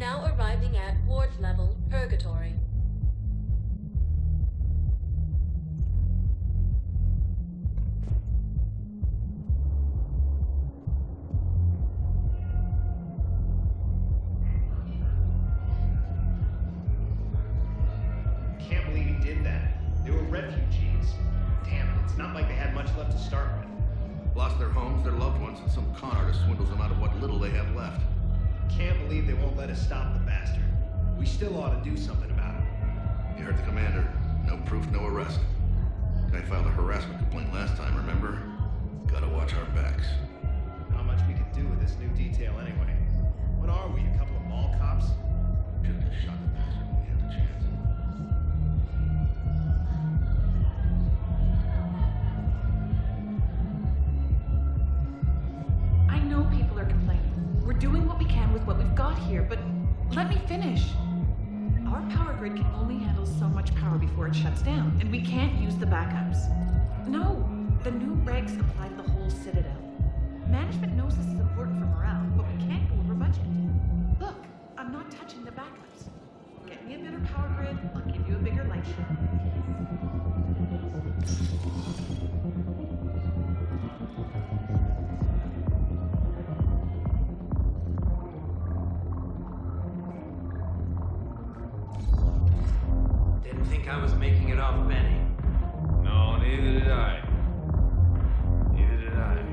Now arriving at ward level Purgatory. Can't believe he did that. They were refugees. Damn it, it's not like they had much left to start with. Lost their homes, their loved ones, and some con artist swindles them out of what little they have left. Can't believe they won't let us stop the bastard. We still ought to do something about it. You heard the commander. No proof, no arrest. Guy filed a harassment complaint last time, remember? Gotta watch our backs. Not much we can do with this new detail anyway. What are we, a couple of mall cops? Should've just shot the bastard when we had the chance. I know people are complaining. We're doing what we can with what we've got here, but let me finish. Our power grid can only handle so much power before it shuts down, and we can't use the backups. No, the new regs apply to the whole Citadel. Management knows this is important for morale, but we can't go over budget. Look, I'm not touching the backups. Get me a better power grid, I'll give you a bigger light show. Didn't think I was making it off Benny. No, neither did I. Neither did I.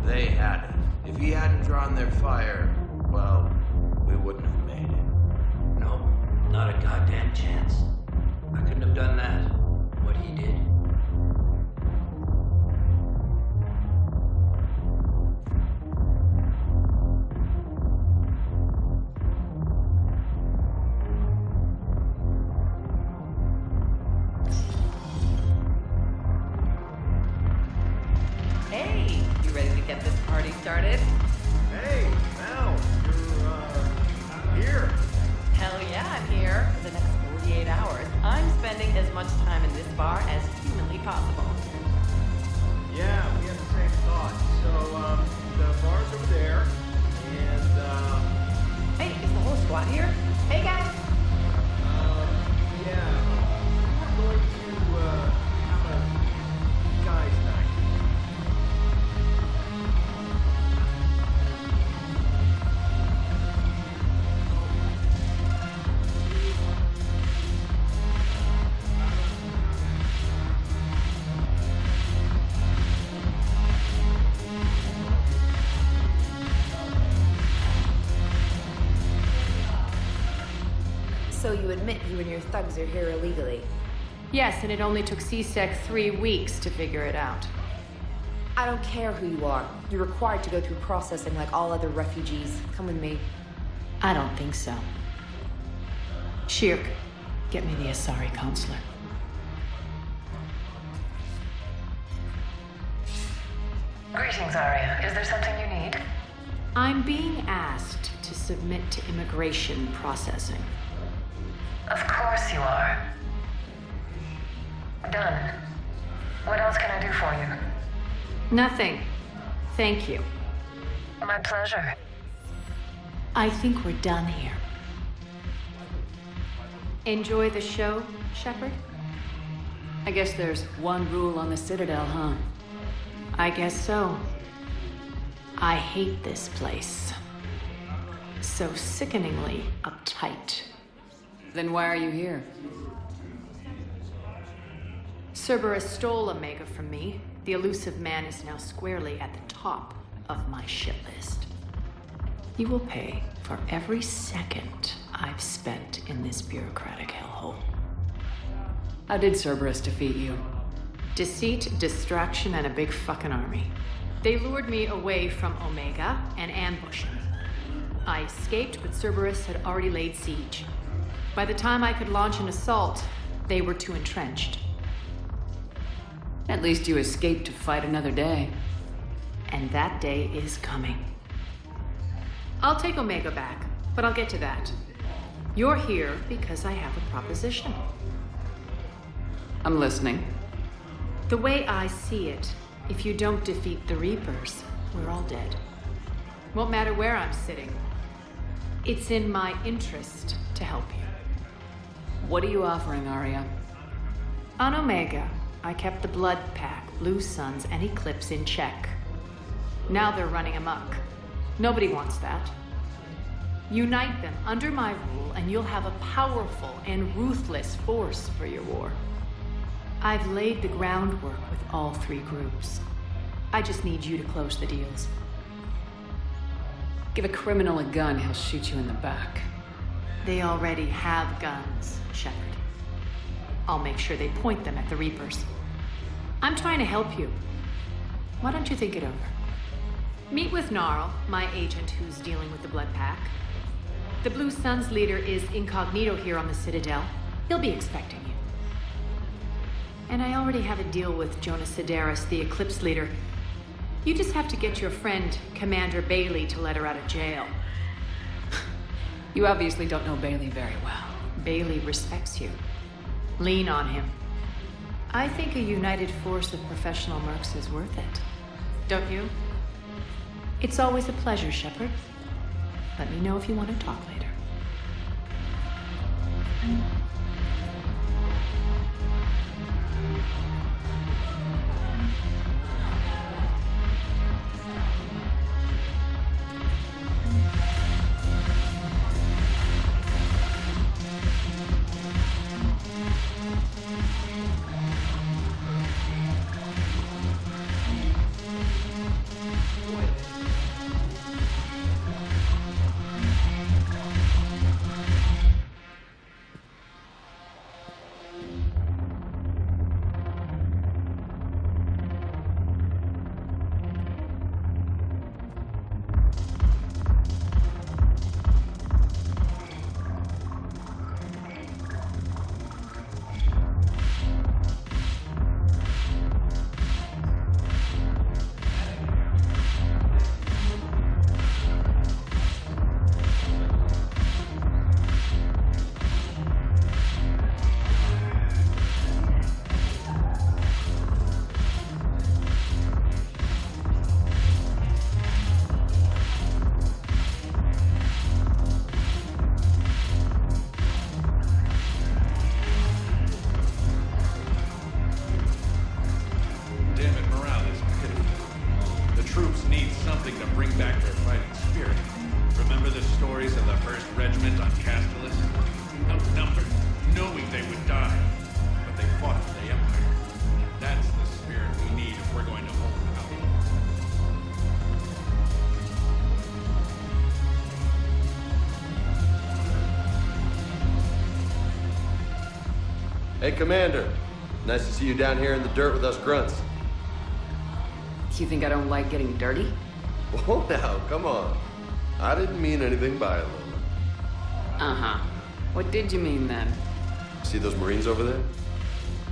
They had it. If he hadn't drawn their fire, well, we wouldn't have made it. Nope, not a goddamn chance. I couldn't have done that. What he did. Hey, you ready to get this party started? Hey, Mel, you're, here. Hell yeah, I'm here. For the next 48 hours, I'm spending as much time in this bar as humanly possible. Yeah, we have the same thought. So, the bar's over there, and, Hey, is the whole squad here? Hey, guys. yeah, we're going to, have a guys' night. So you admit you and your thugs are here illegally? Yes, and it only took CSEC 3 weeks to figure it out. I don't care who you are. You're required to go through processing like all other refugees. Come with me. I don't think so. Shirk, get me the Asari counselor. Greetings, Aria. Is there something you need? I'm being asked to submit to immigration processing. Of course you are. Done. What else can I do for you? Nothing. Thank you. My pleasure. I think we're done here. Enjoy the show, Shepard? I guess there's one rule on the Citadel, huh? I guess so. I hate this place. So sickeningly uptight. Then why are you here? Cerberus stole Omega from me. The elusive man is now squarely at the top of my shit list. He will pay for every second I've spent in this bureaucratic hellhole. How did Cerberus defeat you? Deceit, distraction, and a big fucking army. They lured me away from Omega and ambushed me. I escaped, but Cerberus had already laid siege. By the time I could launch an assault, they were too entrenched. At least you escaped to fight another day. And that day is coming. I'll take Omega back, but I'll get to that. You're here because I have a proposition. I'm listening. The way I see it, if you don't defeat the Reapers, we're all dead. Won't matter where I'm sitting. It's in my interest to help you. What are you offering, Aria? On Omega, I kept the Blood Pack, Blue Suns, and Eclipse in check. Now they're running amok. Nobody wants that. Unite them under my rule, and you'll have a powerful and ruthless force for your war. I've laid the groundwork with all three groups. I just need you to close the deals. Give a criminal a gun, he'll shoot you in the back. They already have guns, Shepard. I'll make sure they point them at the Reapers. I'm trying to help you. Why don't you think it over? Meet with Gnarl, my agent who's dealing with the Blood Pack. The Blue Suns leader is incognito here on the Citadel. He'll be expecting you. And I already have a deal with Jonas Sedaris, the Eclipse leader. You just have to get your friend, Commander Bailey, to let her out of jail. You obviously don't know Bailey very well. Bailey respects you. Lean on him. I think a united force of professional mercs is worth it. Don't you? It's always a pleasure, Shepard. Let me know if you want to talk later. Hey, Commander. Nice to see you down here in the dirt with us grunts. You think I don't like getting dirty? Whoa, now, come on. I didn't mean anything by it, Lola. Uh-huh. What did you mean then? See those Marines over there?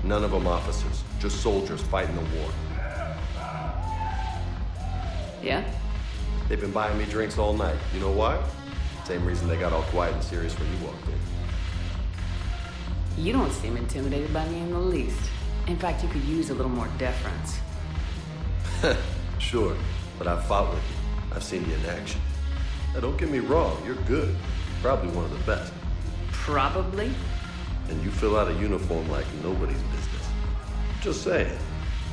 None of them officers, just soldiers fighting the war. Yeah? They've been buying me drinks all night. You know why? Same reason they got all quiet and serious when you walked in. You don't seem intimidated by me in the least. In fact, you could use a little more deference. Sure, but I've fought with you. I've seen you in action. Now, don't get me wrong, you're good. Probably one of the best. Probably? And you fill out a uniform like nobody's business. Just saying.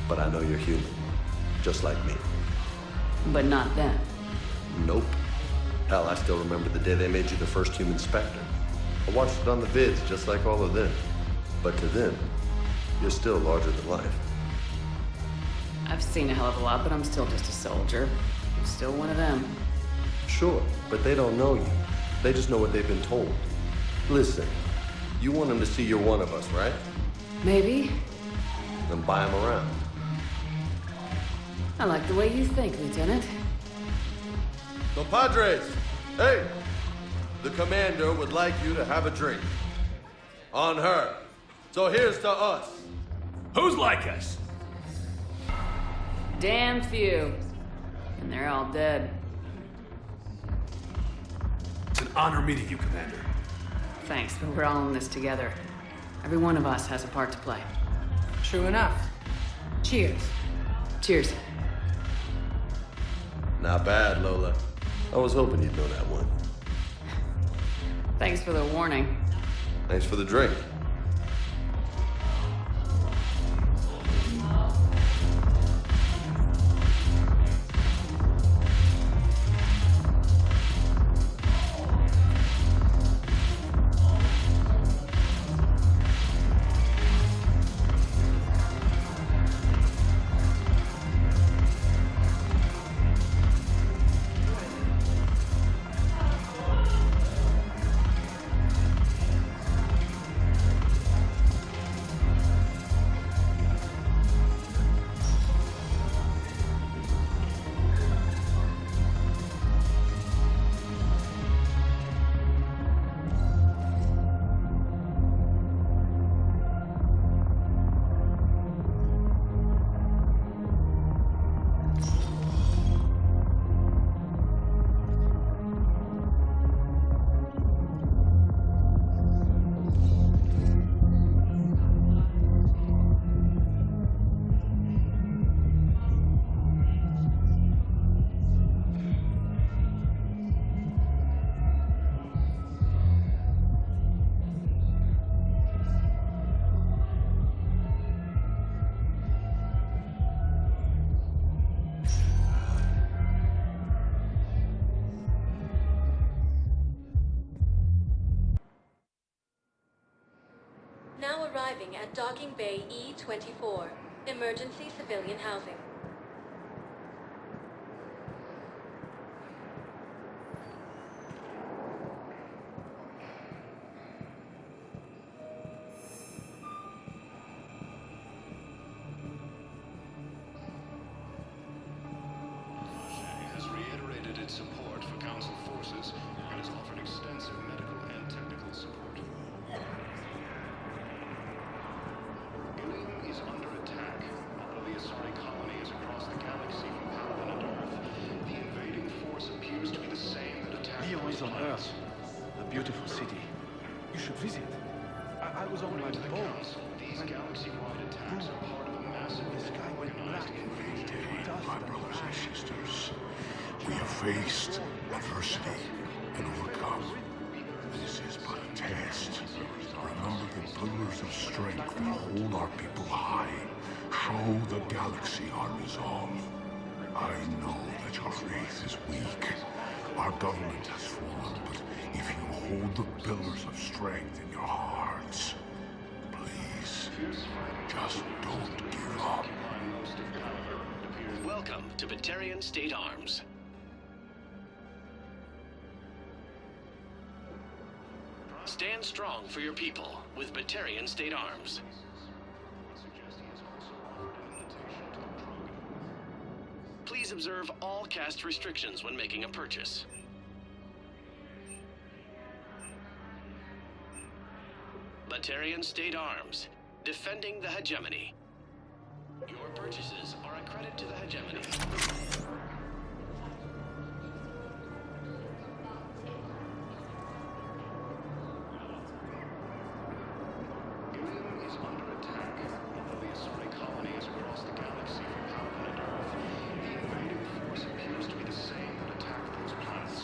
But I know you're human. Just like me. But not then. Nope. Hell, I still remember the day they made you the first human Spectre. I watched it on the vids, just like all of them. But to them, you're still larger than life. I've seen a hell of a lot, but I'm still just a soldier. I'm still one of them. Sure, but they don't know you. They just know what they've been told. Listen, you want them to see you're one of us, right? Maybe. Then buy them around. I like the way you think, Lieutenant. Compadres, hey! The commander would like you to have a drink. On her. So here's to us. Who's like us? Damn few. And they're all dead. It's an honor meeting you, Commander. Thanks, but we're all in this together. Every one of us has a part to play. True enough. Cheers. Cheers. Not bad, Lola. I was hoping you'd know that one. Thanks for the warning. Thanks for the drink. Now arriving at Docking Bay E-24, emergency civilian housing. Has reiterated its support for Council forces and has offered extensive medical and technical support. Ilium is under attack. Although the Asari colony is across the galaxy from Paladin and Earth, the invading force appears to be the same that attacked Lyon those is on planets. Earth, a beautiful city. You should visit. I was on my According to the boat. Council, these galaxy-wide attacks are part of a massive The sky and went organized black. invasion. My brothers and sisters, we have faced adversity and overcome. This is but a test. Remember the pillars of strength that hold our people high. Show the galaxy our resolve. I know that your faith is weak. Our government has fallen, but if you hold the pillars of strength in your hearts, please, just don't give up. Welcome to Batarian State Arms. Stand strong for your people with Batarian State Arms. Please observe all caste restrictions when making a purchase. Batarian State Arms, defending the hegemony. Your purchases are a credit to the hegemony. Ilium is under attack. Although the Asari colony is across the galaxy from Paladin and Earth, the invading force appears to be the same that attacked those planets.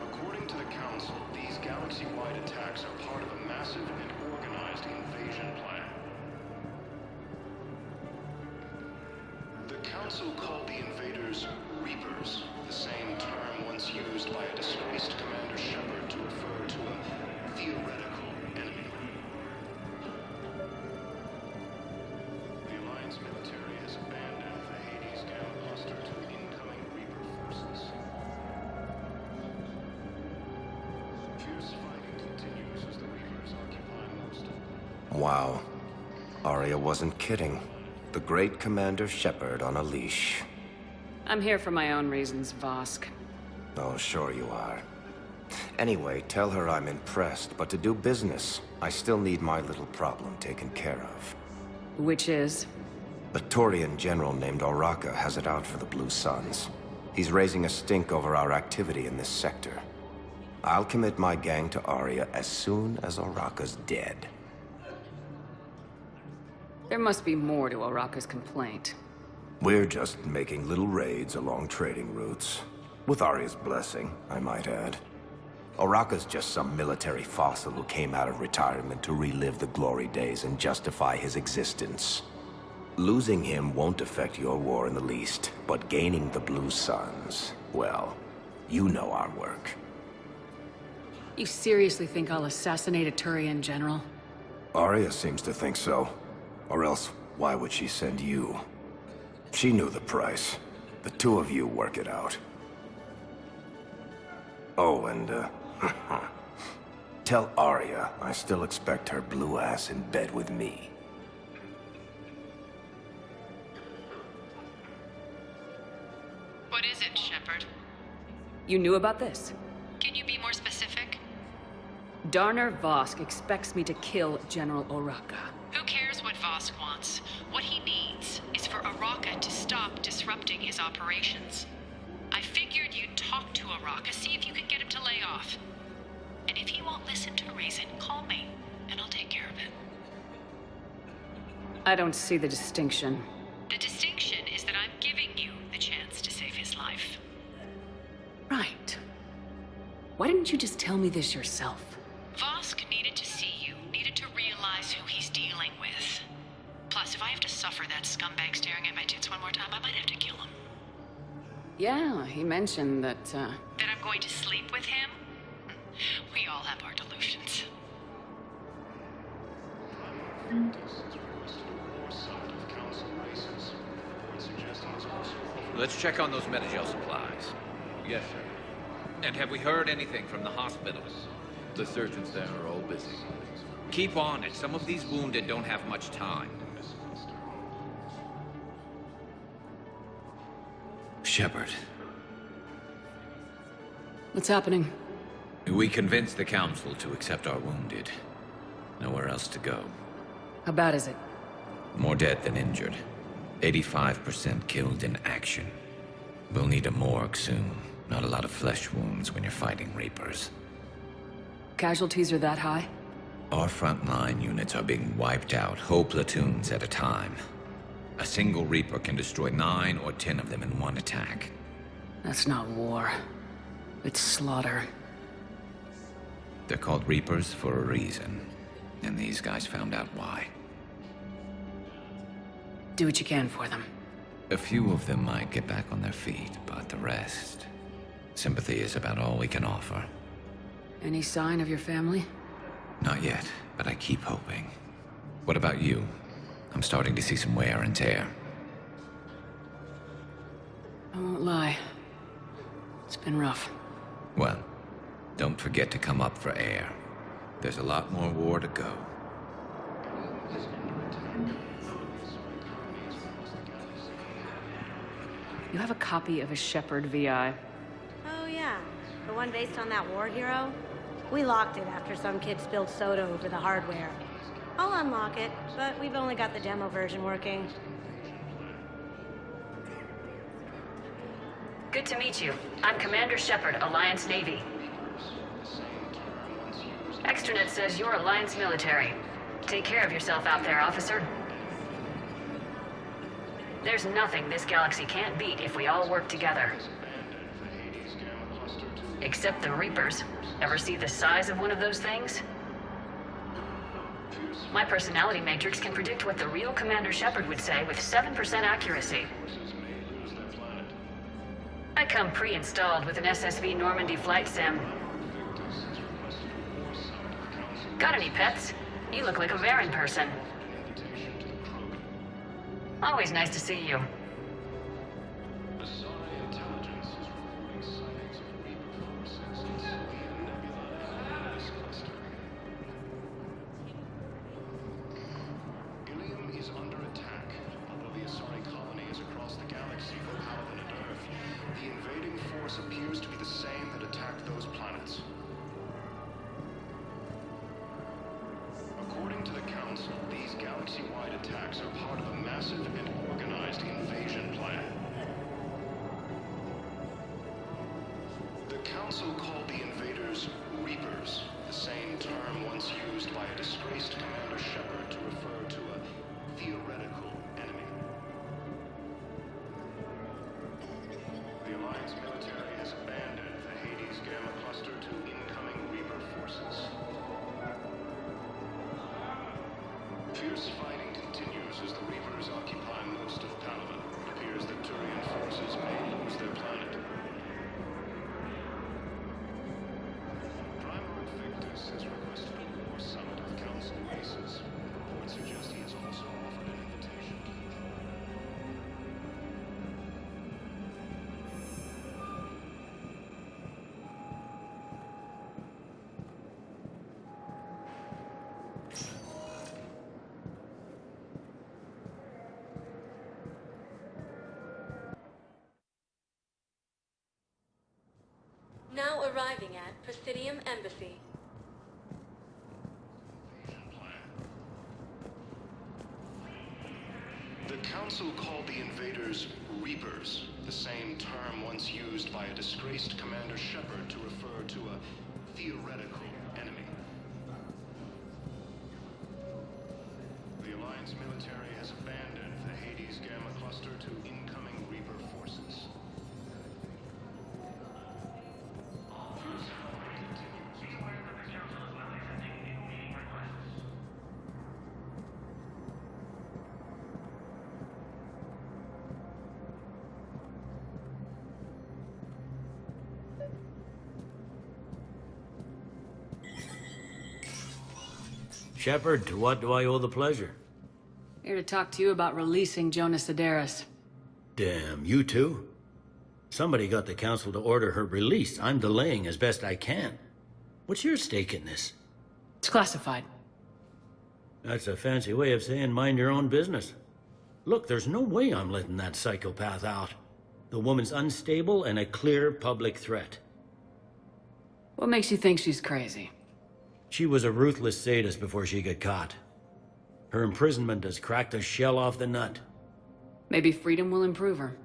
According to the Council, these galaxy-wide attacks are part of a massive and organized invasion plan. The Council called the invaders Reapers, the same term once used by a disgraced Commander Shepard to refer to a theoretical enemy. The Alliance military has abandoned the Hades camp hostile to incoming Reaper forces. Fierce fighting continues as the Reapers occupy most of Wow. Aria wasn't kidding. The great Commander Shepard on a leash. I'm here for my own reasons, Vosk. Oh, sure you are. Anyway, tell her I'm impressed, but to do business, I still need my little problem taken care of. Which is? A Taurian general named Oraka has it out for the Blue Suns. He's raising a stink over our activity in this sector. I'll commit my gang to Aria as soon as Oraka's dead. There must be more to Oraka's complaint. We're just making little raids along trading routes. With Aria's blessing, I might add. Oraka's just some military fossil who came out of retirement to relive the glory days and justify his existence. Losing him won't affect your war in the least, but gaining the Blue Suns, well, you know our work. You seriously think I'll assassinate a Turian general? Aria seems to think so. Or else, why would she send you? She knew the price. The two of you work it out. Oh, and, tell Aria I still expect her blue ass in bed with me. What is it, Shepard? You knew about this? Can you be more specific? Darner Vosk expects me to kill General Oraka. Who cares what Vosk wants? What he needs is for Araka to stop disrupting his operations. I figured you'd talk to Araka, see if you can get him to lay off. And if he won't listen to reason, call me, and I'll take care of it. I don't see the distinction. The distinction is that I'm giving you the chance to save his life. Right. Why didn't you just tell me this yourself? Vosk needed to see you, needed to realize who he's dealing with. Plus, if I have to suffer that scumbag staring at my tits one more time, I might have to kill him. Yeah, he mentioned that, That I'm going to sleep with him? We all have our delusions. Let's check on those Metagel supplies. Yes, sir. And have we heard anything from the hospitals? The surgeons there are all busy. Keep on it. Some of these wounded don't have much time. Shepard. what's happening? We convinced the Council to accept our wounded. Nowhere else to go. How bad is it? More dead than injured. 85% killed in action. We'll need a morgue soon. Not a lot of flesh wounds when you're fighting Reapers. Casualties are that high? Our frontline units are being wiped out, whole platoons at a time. A single Reaper can destroy 9 or 10 of them in one attack. That's not war. It's slaughter. They're called Reapers for a reason. And these guys found out why. Do what you can for them. A few of them might get back on their feet, but the rest... Sympathy is about all we can offer. Any sign of your family? Not yet, but I keep hoping. What about you? I'm starting to see some wear and tear. I won't lie. It's been rough. Well, don't forget to come up for air. There's a lot more war to go. You have a copy of a Shepard VI. Oh yeah, the one based on that war hero? We locked it after some kid spilled soda over the hardware. I'll unlock it, but we've only got the demo version working. Good to meet you. I'm Commander Shepard, Alliance Navy. Extranet says you're Alliance military. Take care of yourself out there, officer. There's nothing this galaxy can't beat if we all work together. Except the Reapers. Ever see the size of one of those things? My personality matrix can predict what the real Commander Shepard would say with 7% accuracy. I come pre-installed with an SSV Normandy flight sim. Got any pets? You look like a Varen person. Always nice to see you. Appears to be the same that attacked those planets. According to the Council, these galaxy-wide attacks are part of a massive and organized invasion plan. The Council called the invaders Reapers, the same term once used by a disgraced Commander Shepard to refer to a theoretical enemy. The Alliance military has arriving at Presidium Embassy. The Council called the invaders Reapers, the same term once used by a disgraced Commander Shepard to refer to a theoretical enemy. The Alliance military has abandoned the Hades Gamma Cluster to incoming Reaper forces. Shepard, to what do I owe the pleasure? Here to talk to you about releasing Jonas Sedaris. Damn, you too? Somebody got the Council to order her release. I'm delaying as best I can. What's your stake in this? It's classified. That's a fancy way of saying mind your own business. Look, there's no way I'm letting that psychopath out. The woman's unstable and a clear public threat. What makes you think she's crazy? She was a ruthless sadist before she got caught. Her imprisonment has cracked the shell off the nut. Maybe freedom will improve her.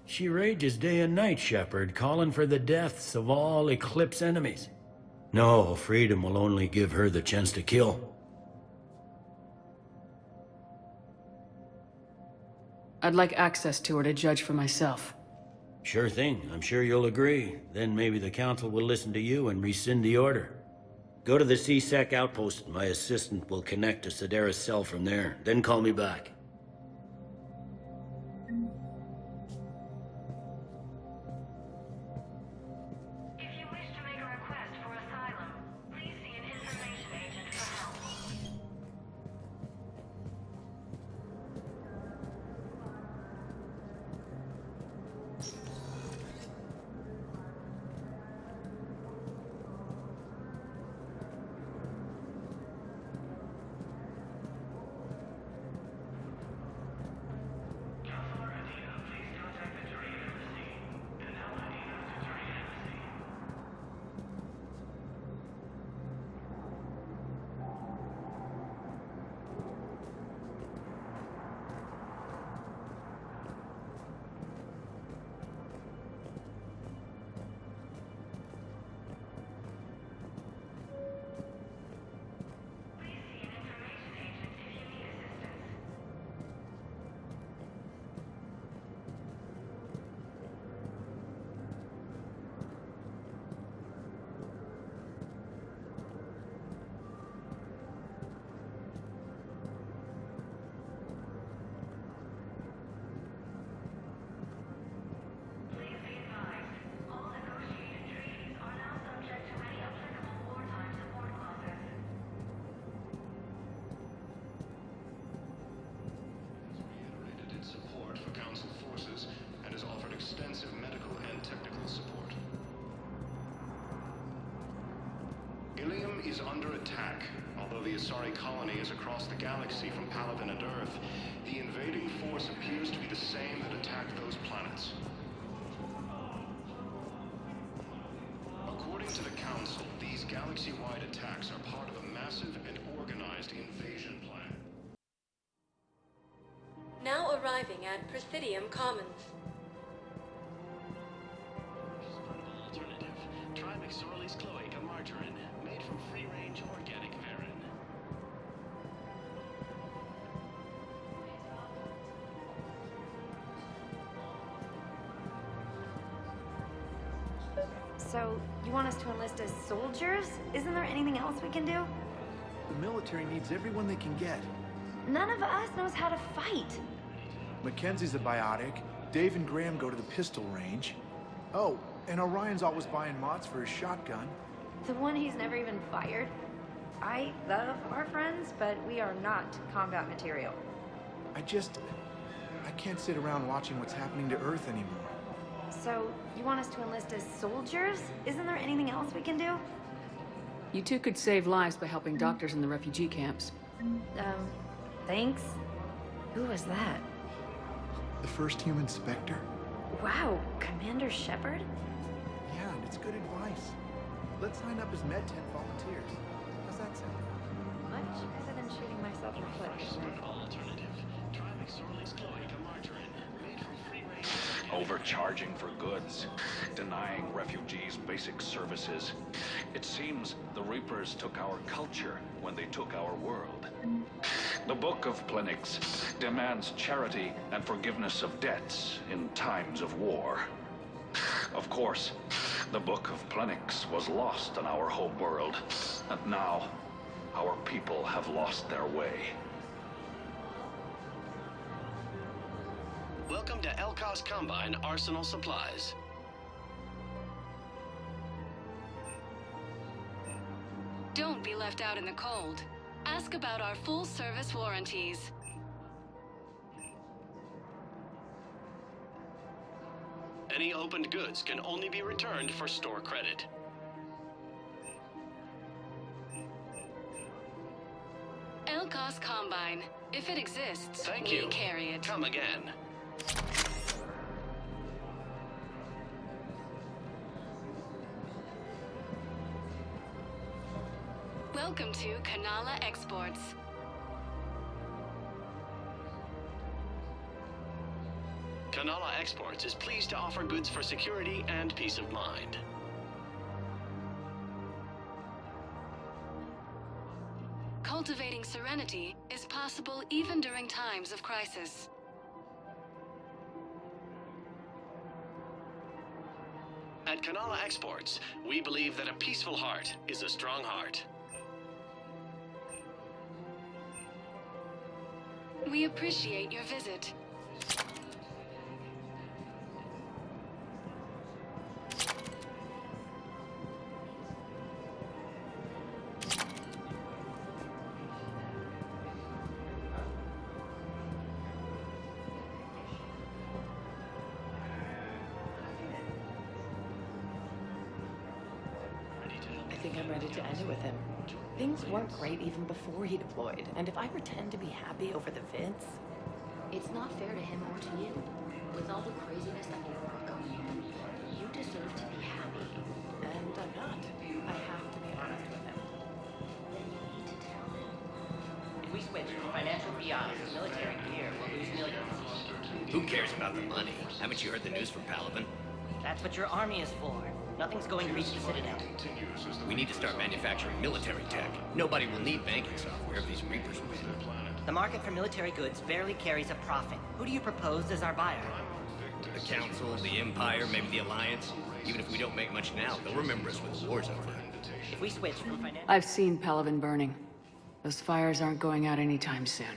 She rages day and night, Shepard, calling for the deaths of all Eclipse enemies. No, freedom will only give her the chance to kill. I'd like access to her to judge for myself. Sure thing. I'm sure you'll agree. Then maybe the Council will listen to you and rescind the order. Go to the C-Sec outpost. My assistant will connect to Sedaris' cell from there. Then call me back. Is under attack. Although the Asari colony is across the galaxy from Palaven and Earth, the invading force appears to be the same that attacked those planets. According to the Council, these galaxy-wide attacks are part of a massive and organized invasion plan. Now arriving at Presidium Commons. Alternative. Try McSorley's cloaca margarine, made from free-range organic varin. So, you want us to enlist as soldiers? Isn't there anything else we can do? The military needs everyone they can get. None of us knows how to fight. Mackenzie's a biotic. Dave and Graham go to the pistol range. Oh, and Orion's always buying mods for his shotgun. The one he's never even fired. I love our friends, but we are not combat material. I can't sit around watching what's happening to Earth anymore. So, you want us to enlist as soldiers? Isn't there anything else we can do? You two could save lives by helping doctors in the refugee camps. Thanks. Who was that? The first human Spectre? Wow, Commander Shepard? Yeah, and It's good advice. Let's sign up as Med 10 volunteers. How's that sound? Much better than shooting myself in the foot. Alternative. Try McSorley's Cloaca margarine, made from free-range. Overcharging for goods, denying refugees basic services. It seems the Reapers took our culture when they took our world. The Book of Plenix demands charity and forgiveness of debts in times of war. Of course, the Book of Plenix was lost in our home world, and now our people have lost their way. Welcome to Elkos Combine Arsenal Supplies. Don't be left out in the cold. Ask about our full-service warranties. Any opened goods can only be returned for store credit. Elkos Combine. If it exists, Thank we you. carry it. Come again. Welcome to Kanala Exports. Kanala Exports is pleased to offer goods for security and peace of mind. Cultivating serenity is possible even during times of crisis. At Kanala Exports, we believe that a peaceful heart is a strong heart. We appreciate your visit. I think I'm ready to end it with him. Things weren't great even before he deployed, and if I pretend to be happy over the vids... It's not fair to him or to you. With all the craziness that will work on you, you deserve to be happy. And I'm not. I have to be honest with him. Then you need to tell him. If we switch from financial BI to military gear, we'll lose millions. Who cares about the money? Haven't you heard the news from Palaven? That's what your army is for. Nothing's going to reach the Citadel. We need to start manufacturing military tech. Nobody will need banking software if these Reapers win. The market for military goods barely carries a profit. Who do you propose as our buyer? The Council, the Empire, maybe the Alliance. Even if we don't make much now, they'll remember us when the war's over. If we switch from financial... I've seen Palaven burning. Those fires aren't going out anytime soon.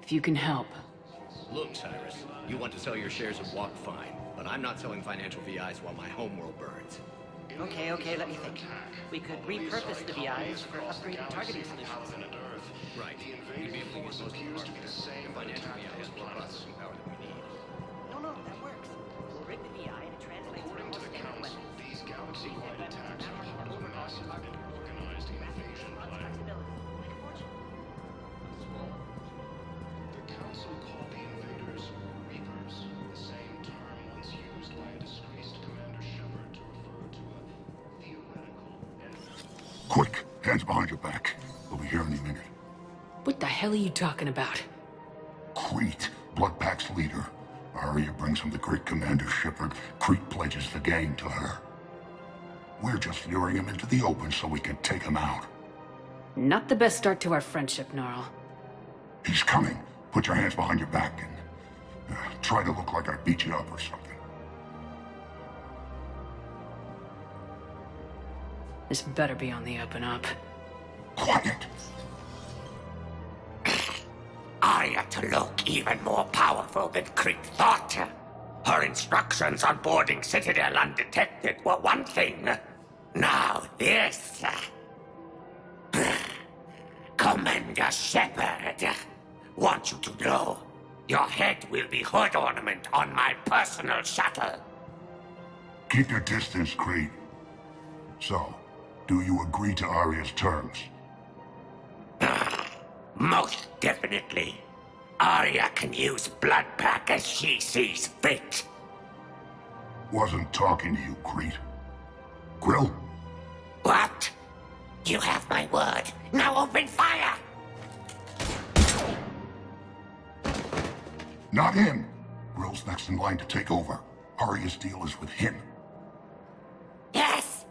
If you can help. Look, Cyrus, you want to sell your shares of Walk, fine. But I'm not selling financial VIs while my homeworld burns. Okay, let me think. We could repurpose the VIs for upgraded targeting solutions. Right. We'd be able to use most of the hardware. The financial VI has more processing power than we need. No, that works. We'll rig the VI and it translates to more standard weapons. These galaxy-wide attacks are part of a massive and organized invasion plan. The Council called the invaders Reapers, the same term once used by a disgraced Commander Shepard to refer to a theoretical enemy. Quick, hands behind your back. We'll be here any minute. What the hell are you talking about? Crete, Bloodpack's leader. Aria brings him the great Commander Shepard. Crete pledges the gang to her. We're just luring him into the open so we can take him out. Not the best start to our friendship, Gnarl. He's coming. Put your hands behind your back and try to look like I beat you up or something. This better be on the up and up. Quiet. Aria to look even more powerful than Crete thought. Her instructions on boarding Citadel undetected were one thing. Now this. Commander Shepard, want you to know, your head will be hood ornament on my personal shuttle. Keep your distance, Crete. So, do you agree to Aria's terms? Most definitely. Aria can use Bloodpack as she sees fit. Wasn't talking to you, Crete. Grill? What? You have my word. Now open fire! Not him. Grill's next in line to take over. Aria's deal is with him. Yes.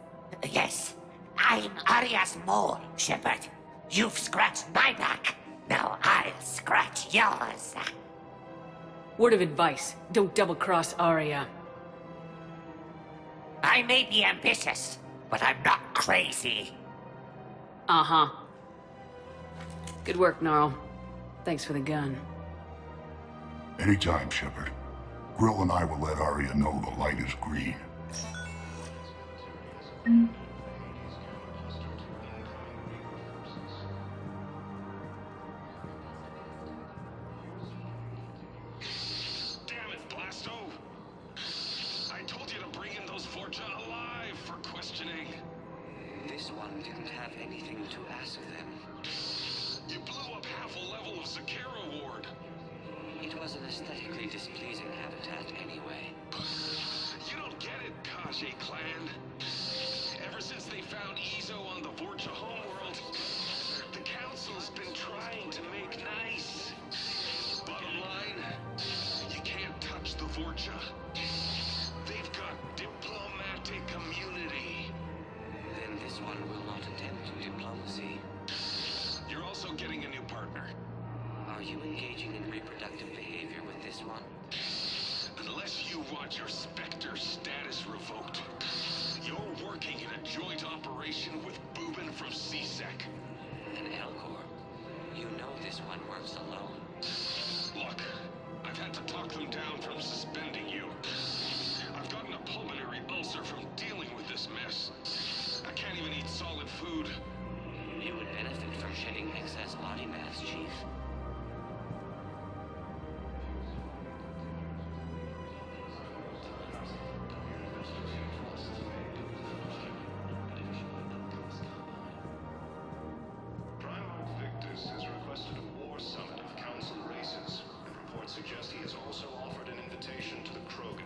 Yes. I'm Aria's mole, Shepard. You've scratched my back. Now I'll scratch yours. Word of advice, don't double-cross Aria. I may be ambitious, but I'm not crazy. Uh-huh. Good work, Gnarl. Thanks for the gun. Anytime, Shepard. Grill and I will let Aria know the light is green. Damn it, Blasto! I told you to bring in those Vorcha alive for questioning. This one didn't have anything to ask them. You blew up half a level of Zakera Ward. It was an aesthetically displeasing habitat anyway. You don't get it, Kage clan. Ever since they found Ezo on the Vorcha homeworld, the Council's been trying to make nice. Bottom line, you can't touch the Vorcha. They've got diplomatic immunity. Then this one will not attempt diplomacy. You're also getting a new partner. Are you engaging in reproductive behavior with this one? Unless you want your Spectre status revoked, you're working in a joint operation with Boobin from CSEC. An Elcor. You know this one works alone. Look, I've had to talk them down from suspending you. I've gotten a pulmonary ulcer from dealing with this mess. I can't even eat solid food. You would benefit from shedding excess body mass, Chief. Primarch Victus has requested a war summit of Council races, and reports suggest he has also offered an invitation to the Krogan.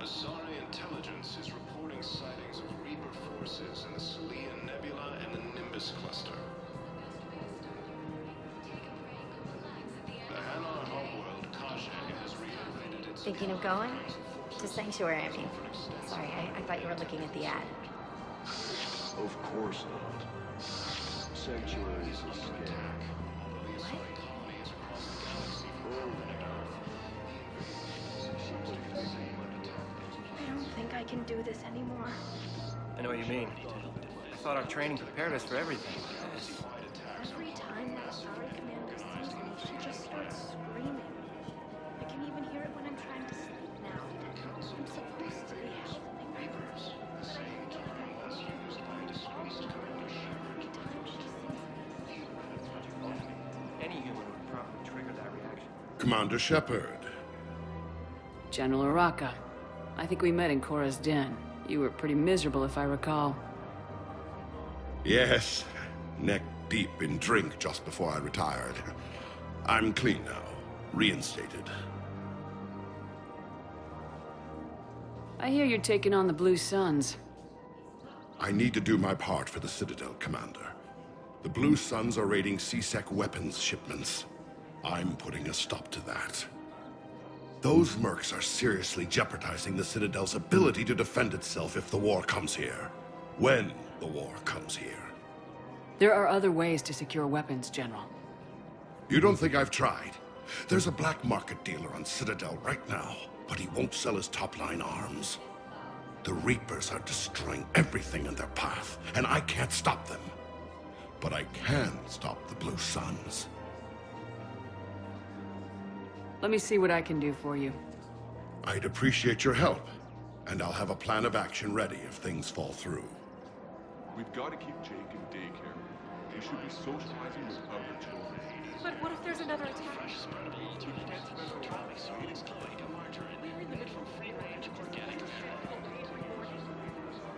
Asari intelligence is reporting sightings of Reaper forces in the Salian Nebula and the Nimbus cluster. The Hanar homeworld, Kage, has reiterated its... Thinking of going? To Sanctuary, I mean. Sorry, I thought you were looking at the ad. Of course not. Sanctuary is a scam. I don't think I can do this anymore. I know what you mean. I thought our training prepared us for everything. Every time that Asari commander sees me, she just starts screaming. I can even hear it when I'm trying to sleep now. I'm supposed to be helping her, but I can't get her every time she sees me. Any human would probably trigger that reaction. Commander Shepard. General Araka. I think we met in Korra's den. You were pretty miserable, if I recall. Yes. Neck deep in drink just before I retired. I'm clean now. Reinstated. I hear you're taking on the Blue Suns. I need to do my part for the Citadel, Commander. The Blue Suns are raiding CSEC weapons shipments. I'm putting a stop to that. Those mercs are seriously jeopardizing the Citadel's ability to defend itself if the war comes here. When the war comes here. There are other ways to secure weapons, General. You don't think I've tried? There's a black market dealer on Citadel right now, but he won't sell his top-line arms. The Reapers are destroying everything in their path, and I can't stop them. But I can stop the Blue Suns. Let me see what I can do for you. I'd appreciate your help, and I'll have a plan of action ready if things fall through. We've got to keep Jake in daycare. They should be socializing with other children. But what if there's another attack? We can't spend our We limit from free range organic food.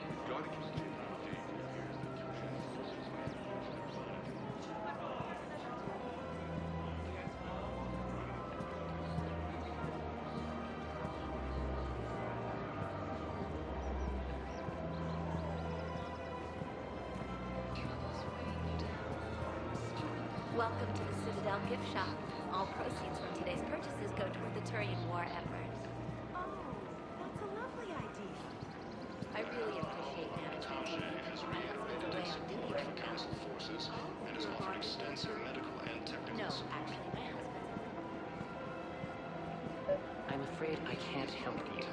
We've got to keep Jake in daycare. Welcome to the Citadel gift shop. All proceeds from today's purchases go toward the Turian War effort. Oh, that's a lovely idea. I really appreciate management. My husband's away on duty right now. Forces and has offered extensive medical and technical No, support. actually, my husband's. I'm afraid I can't help you.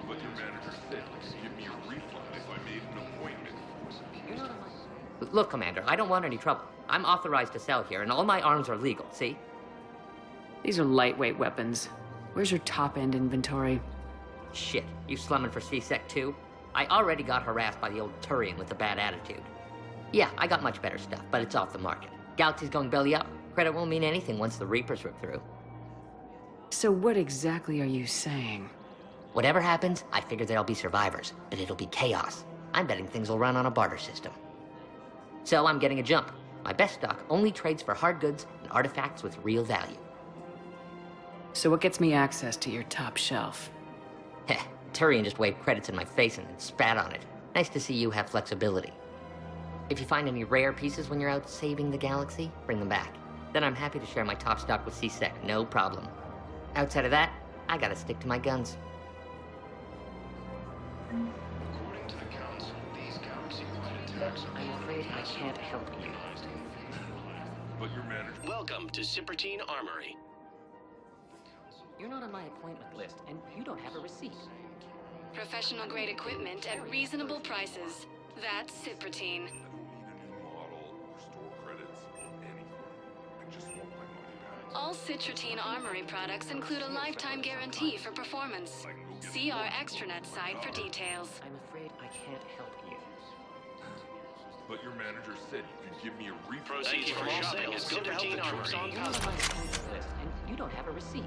But your manager said he could give me a refund if I made an appointment. You're not on my... Look, Commander, I don't want any trouble. I'm authorized to sell here, and all my arms are legal, see? These are lightweight weapons. Where's your top-end inventory? Shit, you slumming for C-Sec too? I already got harassed by the old Turian with the bad attitude. Yeah, I got much better stuff, but it's off the market. Galaxy's going belly up. Credit won't mean anything once the Reapers rip through. So what exactly are you saying? Whatever happens, I figure there'll be survivors, but it'll be chaos. I'm betting things will run on a barter system. So I'm getting a jump. My best stock only trades for hard goods and artifacts with real value. So what gets me access to your top shelf? Heh, Turian just waved credits in my face and then spat on it. Nice to see you have flexibility. If you find any rare pieces when you're out saving the galaxy, bring them back. Then I'm happy to share my top stock with C-Sec, no problem. Outside of that, I gotta stick to my guns. According to the Council, these galaxy-wide attacks are I'm afraid I can't help you. But your manager... Welcome to Sippertine Armory. You're not on my appointment list, and you don't have a receipt. Professional grade equipment at reasonable prices. That's Sippertine. I don't need a new model or store credits or anything. I just want my money back. All Citratine Armory products include a lifetime guarantee for performance. See our extranet site for details. I'm afraid I can't help you. But your manager said you could give me a refund. Proceeds from all sales go to Sippertine Armory. You're not on my appointment list, and you don't have a receipt.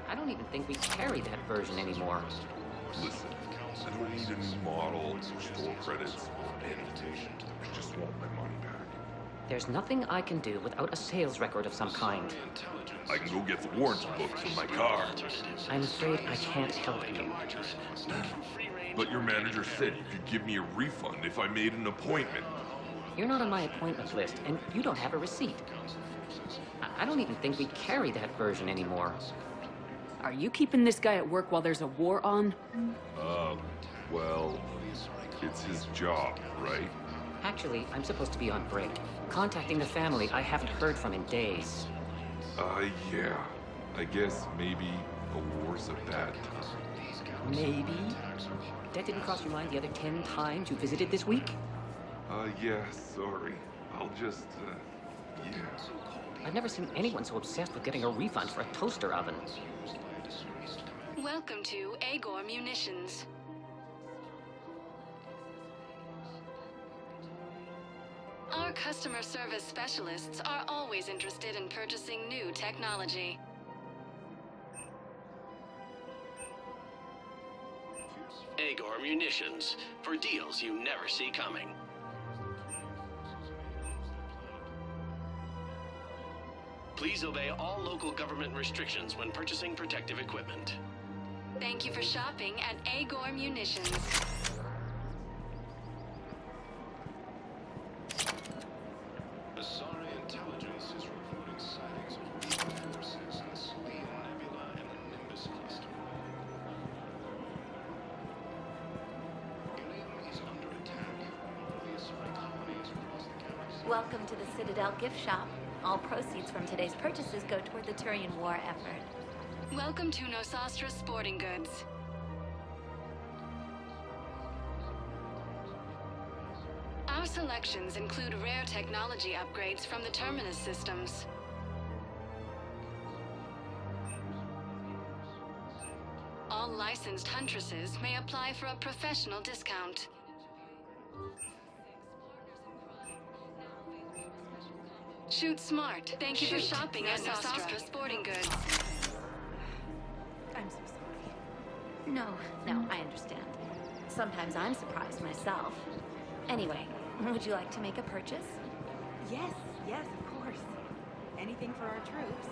I don't even think we carry that version anymore. Listen, I don't need a new model or store credits or anything. I just want my money back. There's nothing I can do without a sales record of some kind. I can go get the warranty book from my car. I'm afraid I can't help you. But your manager said you could give me a refund if I made an appointment. You're not on my appointment list, and you don't have a receipt. I don't even think we carry that version anymore. Are you keeping this guy at work while there's a war on? Well, it's his job, right? Actually, I'm supposed to be on break. Contacting the family I haven't heard from in days. Yeah. I guess maybe a war's a bad time. Maybe? That didn't cross your mind the other 10 times you visited this week? Yeah, sorry. I'll just, yeah. I've never seen anyone so obsessed with getting a refund for a toaster oven. Welcome to Agor Munitions. Our customer service specialists are always interested in purchasing new technology. Agor Munitions, for deals you never see coming. Please obey all local government restrictions when purchasing protective equipment. Thank you for shopping at Agor Munitions. Aria intelligence is reporting sightings of Reaper forces in the Selene Nebula and the Nimbus cluster. Ilium is under attack. The Asari colonies across the galaxy. Welcome to the Citadel gift shop. All proceeds from today's purchases go toward the Turian War effort. Welcome to Nosastra Sporting Goods. Our selections include rare technology upgrades from the Terminus systems. All licensed huntresses may apply for a professional discount. Shoot smart. Thank you for shopping at Nosastra Sporting Goods. I'm so sorry. No, I understand. Sometimes I'm surprised myself. Anyway, would you like to make a purchase? Yes, of course. Anything for our troops.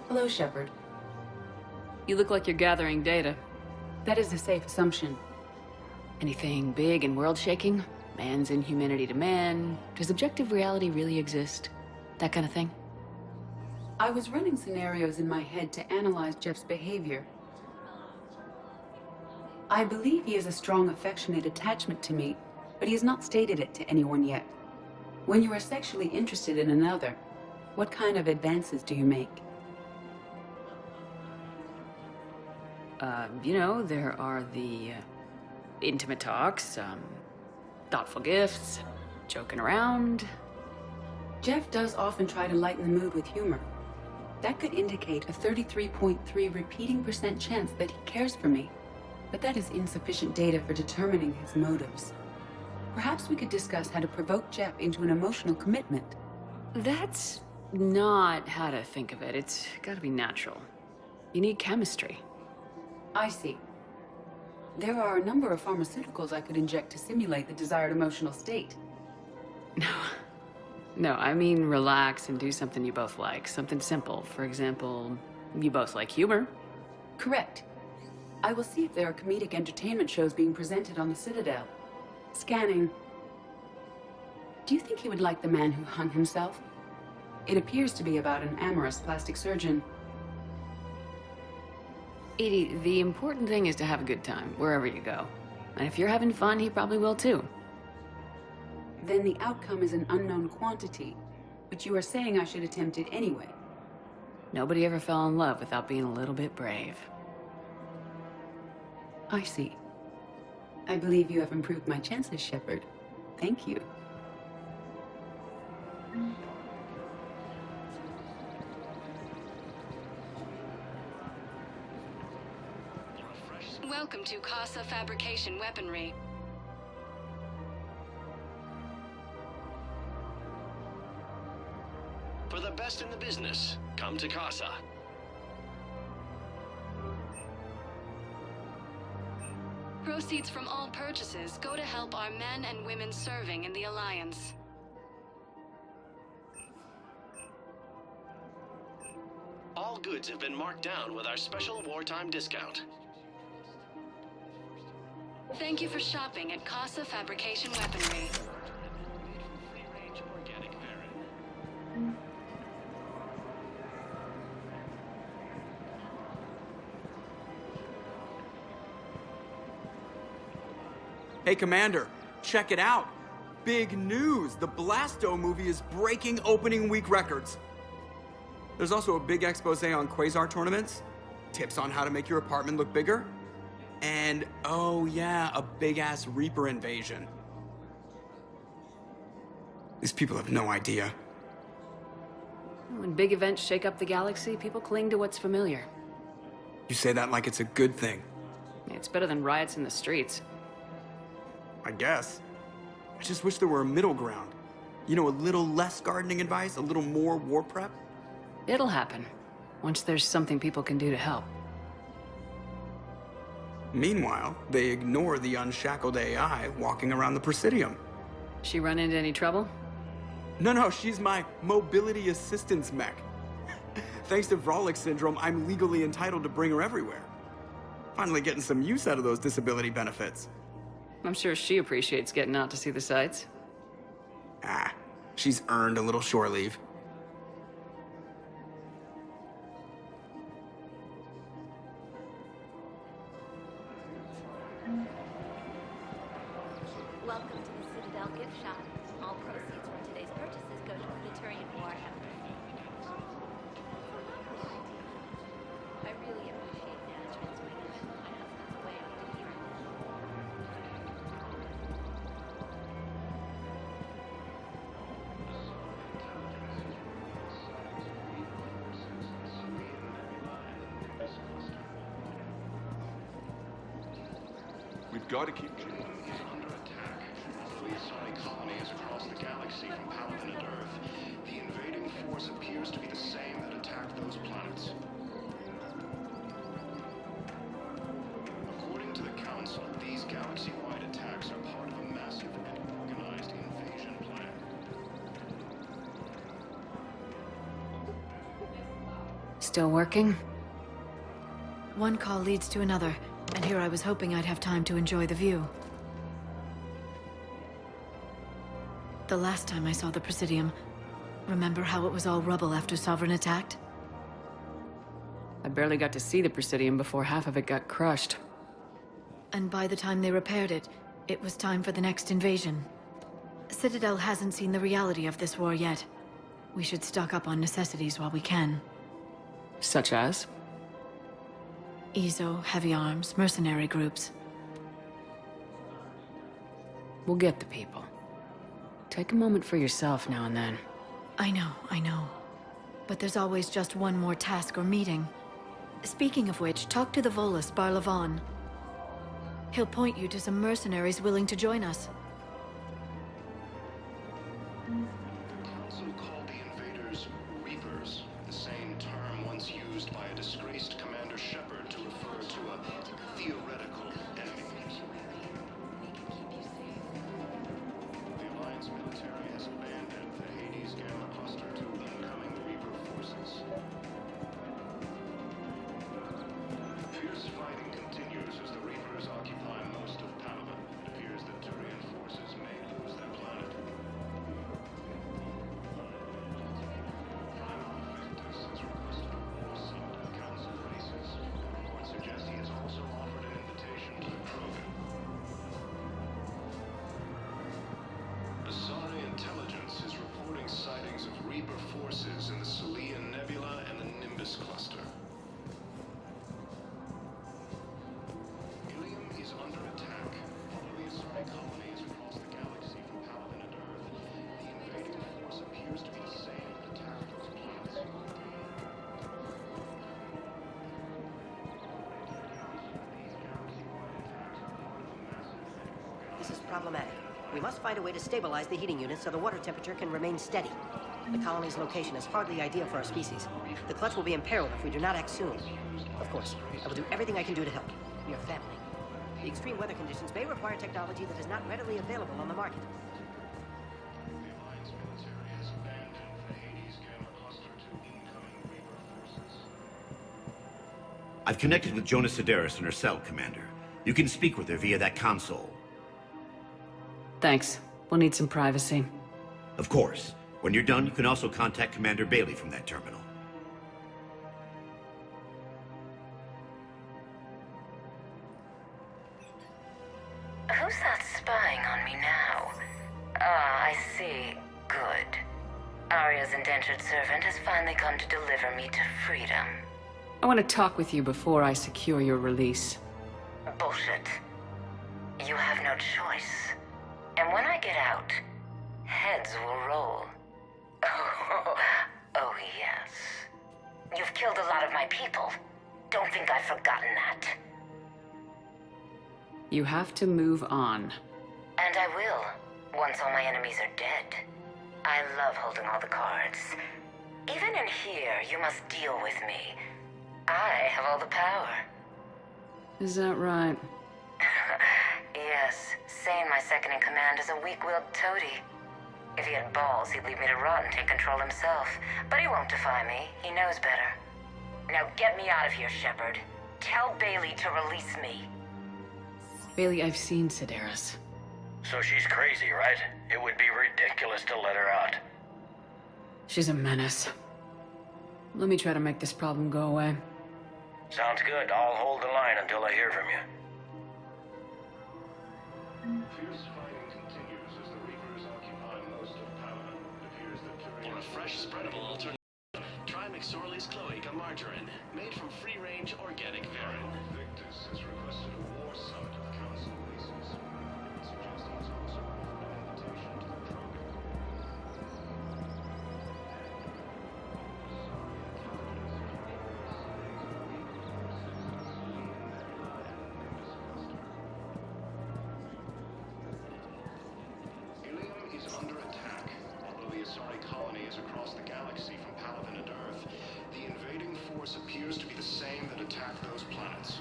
Hello, Shepard. You look like you're gathering data. That is a safe assumption. Anything big and world-shaking? Man's inhumanity to man? Does objective reality really exist? That kind of thing? I was running scenarios in my head to analyze Jeff's behavior. I believe he has a strong affectionate attachment to me, but he has not stated it to anyone yet. When you are sexually interested in another, what kind of advances do you make? There are the intimate talks, thoughtful gifts, joking around. Jeff does often try to lighten the mood with humor. That could indicate a 33.3 repeating % chance that he cares for me. But that is insufficient data for determining his motives. Perhaps we could discuss how to provoke Jeff into an emotional commitment. That's not how to think of it. It's gotta be natural. You need chemistry. I see. There are a number of pharmaceuticals I could inject to simulate the desired emotional state. No, I mean relax and do something you both like. Something simple. For example, you both like humor. Correct. I will see if there are comedic entertainment shows being presented on the Citadel. Scanning. Do you think he would like The Man Who Hung Himself? It appears to be about an amorous plastic surgeon. Edie, the important thing is to have a good time, wherever you go. And if you're having fun, he probably will too. Then the outcome is an unknown quantity, but you are saying I should attempt it anyway. Nobody ever fell in love without being a little bit brave. I see. I believe you have improved my chances, Shepard. Thank you. Welcome to Casa Fabrication Weaponry. For the best in the business, come to Casa. Proceeds from all purchases go to help our men and women serving in the Alliance. All goods have been marked down with our special wartime discount. Thank you for shopping at Casa Fabrication Weaponry. Hey, Commander, check it out. Big news! The Blasto movie is breaking opening week records. There's also a big expose on Quasar tournaments, tips on how to make your apartment look bigger, and, oh yeah, a big-ass Reaper invasion. These people have no idea. When big events shake up the galaxy, people cling to what's familiar. You say that like it's a good thing. It's better than riots in the streets. I guess. I just wish there were a middle ground. You know, a little less gardening advice, a little more war prep. It'll happen, once there's something people can do to help. Meanwhile, they ignore the unshackled AI walking around the Presidium. She run into any trouble? No, she's my mobility assistance mech. Thanks to Vrolic syndrome, I'm legally entitled to bring her everywhere. Finally getting some use out of those disability benefits. I'm sure she appreciates getting out to see the sights. She's earned a little shore leave. Welcome to the Citadel gift shop. All proceeds from today's purchases go to Purgatory and Warhammer. I really appreciate management's waiting for my husband's way up to here. We've got to keep under attack. Fleet Sonic colonies across the galaxy from Paladin and Earth. The invading force appears to be the same that attacked those planets. According to the Council, these galaxy-wide attacks are part of a massive and organized invasion plan. Still working? One call leads to another, and here I was hoping I'd have time to enjoy the view. The last time I saw the Presidium, remember how it was all rubble after Sovereign attacked? I barely got to see the Presidium before half of it got crushed. And by the time they repaired it, it was time for the next invasion. Citadel hasn't seen the reality of this war yet. We should stock up on necessities while we can. Such as? EZO, heavy arms, mercenary groups. We'll get the people. Take a moment for yourself now and then. I know. But there's always just one more task or meeting. Speaking of which, talk to the Volus, Barlavon. He'll point you to some mercenaries willing to join us. The Council called the invaders Reapers, the same term once used by a disgraced Commander Shepard to refer to a theoretical enemy. The Alliance military has abandoned the Hades Gamma cluster to incoming Reaper forces. Fierce fighting continues as the Reapers occupy most of Palaven. It appears that Turian forces may lose their planet. Victus has requested a war summit at Council bases. Reports suggest he has also offered an invitation to the Krogan. Asari intelligence is reporting sightings of Reaper forces in the Salian Nebula and the Nimbus cluster. Ilium is under attack. Although the Asari colony is across the galaxy from Palaven and Earth, the invading force appears to be the same that attacked those planets. This is problematic. We must find a way to stabilize the heating unit so the water temperature can remain steady. The colony's location is hardly ideal for our species. The clutch will be imperiled if we do not act soon. Of course, I will do everything I can do to help. We are family. The extreme weather conditions may require technology that is not readily available on the market. The Alliance military has abandoned the Hades Gamma cluster to incoming Reaper forces. I've connected with Jonah Sedaris and her cell, Commander. You can speak with her via that console. Thanks. We'll need some privacy. Of course. When you're done, you can also contact Commander Bailey from that terminal. Who's that spying on me now? Ah, I see. Good. Aria's indentured servant has finally come to deliver me to freedom. I want to talk with you before I secure your release. Bullshit. You have no choice. And when I get out, heads will roll. Oh, yes. You've killed a lot of my people. Don't think I've forgotten that. You have to move on. And I will, once all my enemies are dead. I love holding all the cards. Even in here, you must deal with me. I have all the power. Is that right? Yes, Sane, my second-in-command, is a weak-willed toady. If he had balls, he'd leave me to rot and take control himself. But he won't defy me. He knows better. Now get me out of here, Shepard. Tell Bailey to release me. Bailey, I've seen Sedaris. So she's crazy, right? It would be ridiculous to let her out. She's a menace. Let me try to make this problem go away. Sounds good. I'll hold the line until I hear from you. Fierce fighting continues as the Reapers occupy most of Palaven. It appears that Turian... For a fresh, spreadable alternative, try McSorley's Cloaca Margarine, made from free-range organic varin. Victus has requested a war summit of Council bases. It suggests he has also offered an invitation to the Krogan. Ilium is under attack. Although the Asari colony is across the galaxy from Palaven and Earth, the invading force appears to be the same that attacked those planets.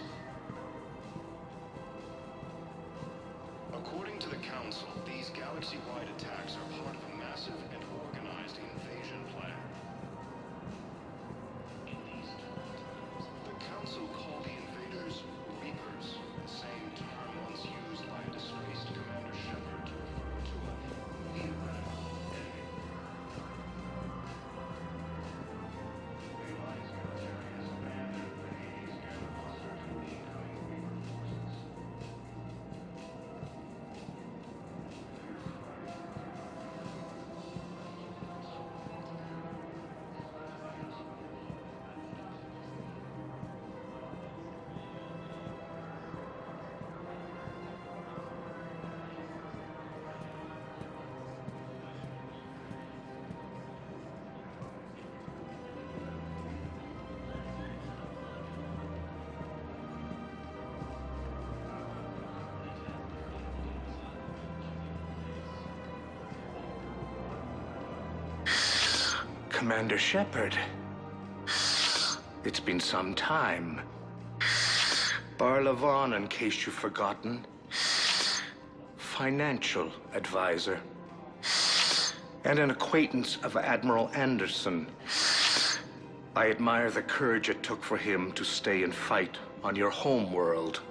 According to the Council, these galaxy-wide attacks are part of a massive and organized invasion plan. The Council called the invaders Reapers, the same term once used by a disgraced Commander Shepard to refer to a theoretical Commander Shepard. It's been some time. Barlavon, in case you've forgotten. Financial advisor. And an acquaintance of Admiral Anderson. I admire the courage it took for him to stay and fight on your home world.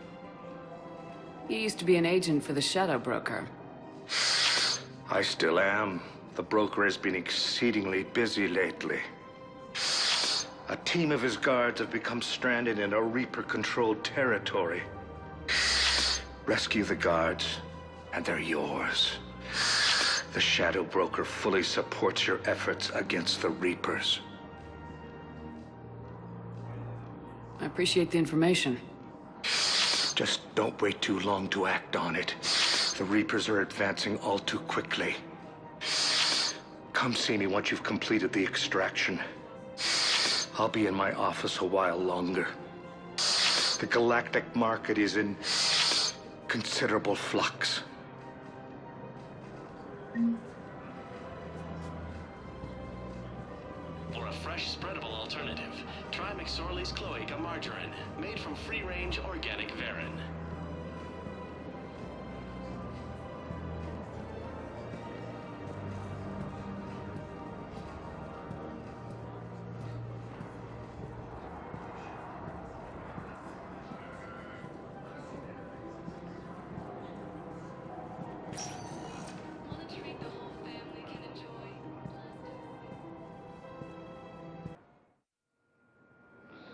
You used to be an agent for the Shadow Broker. I still am. The broker has been exceedingly busy lately. A team of his guards have become stranded in a Reaper-controlled territory. Rescue the guards, and they're yours. The Shadow Broker fully supports your efforts against the Reapers. I appreciate the information. Just don't wait too long to act on it. The Reapers are advancing all too quickly. Come see me once you've completed the extraction. I'll be in my office a while longer. The galactic market is in considerable flux. For a fresh, spreadable alternative, try McSorley's Cloaca Margarine, made from free-range organic varin.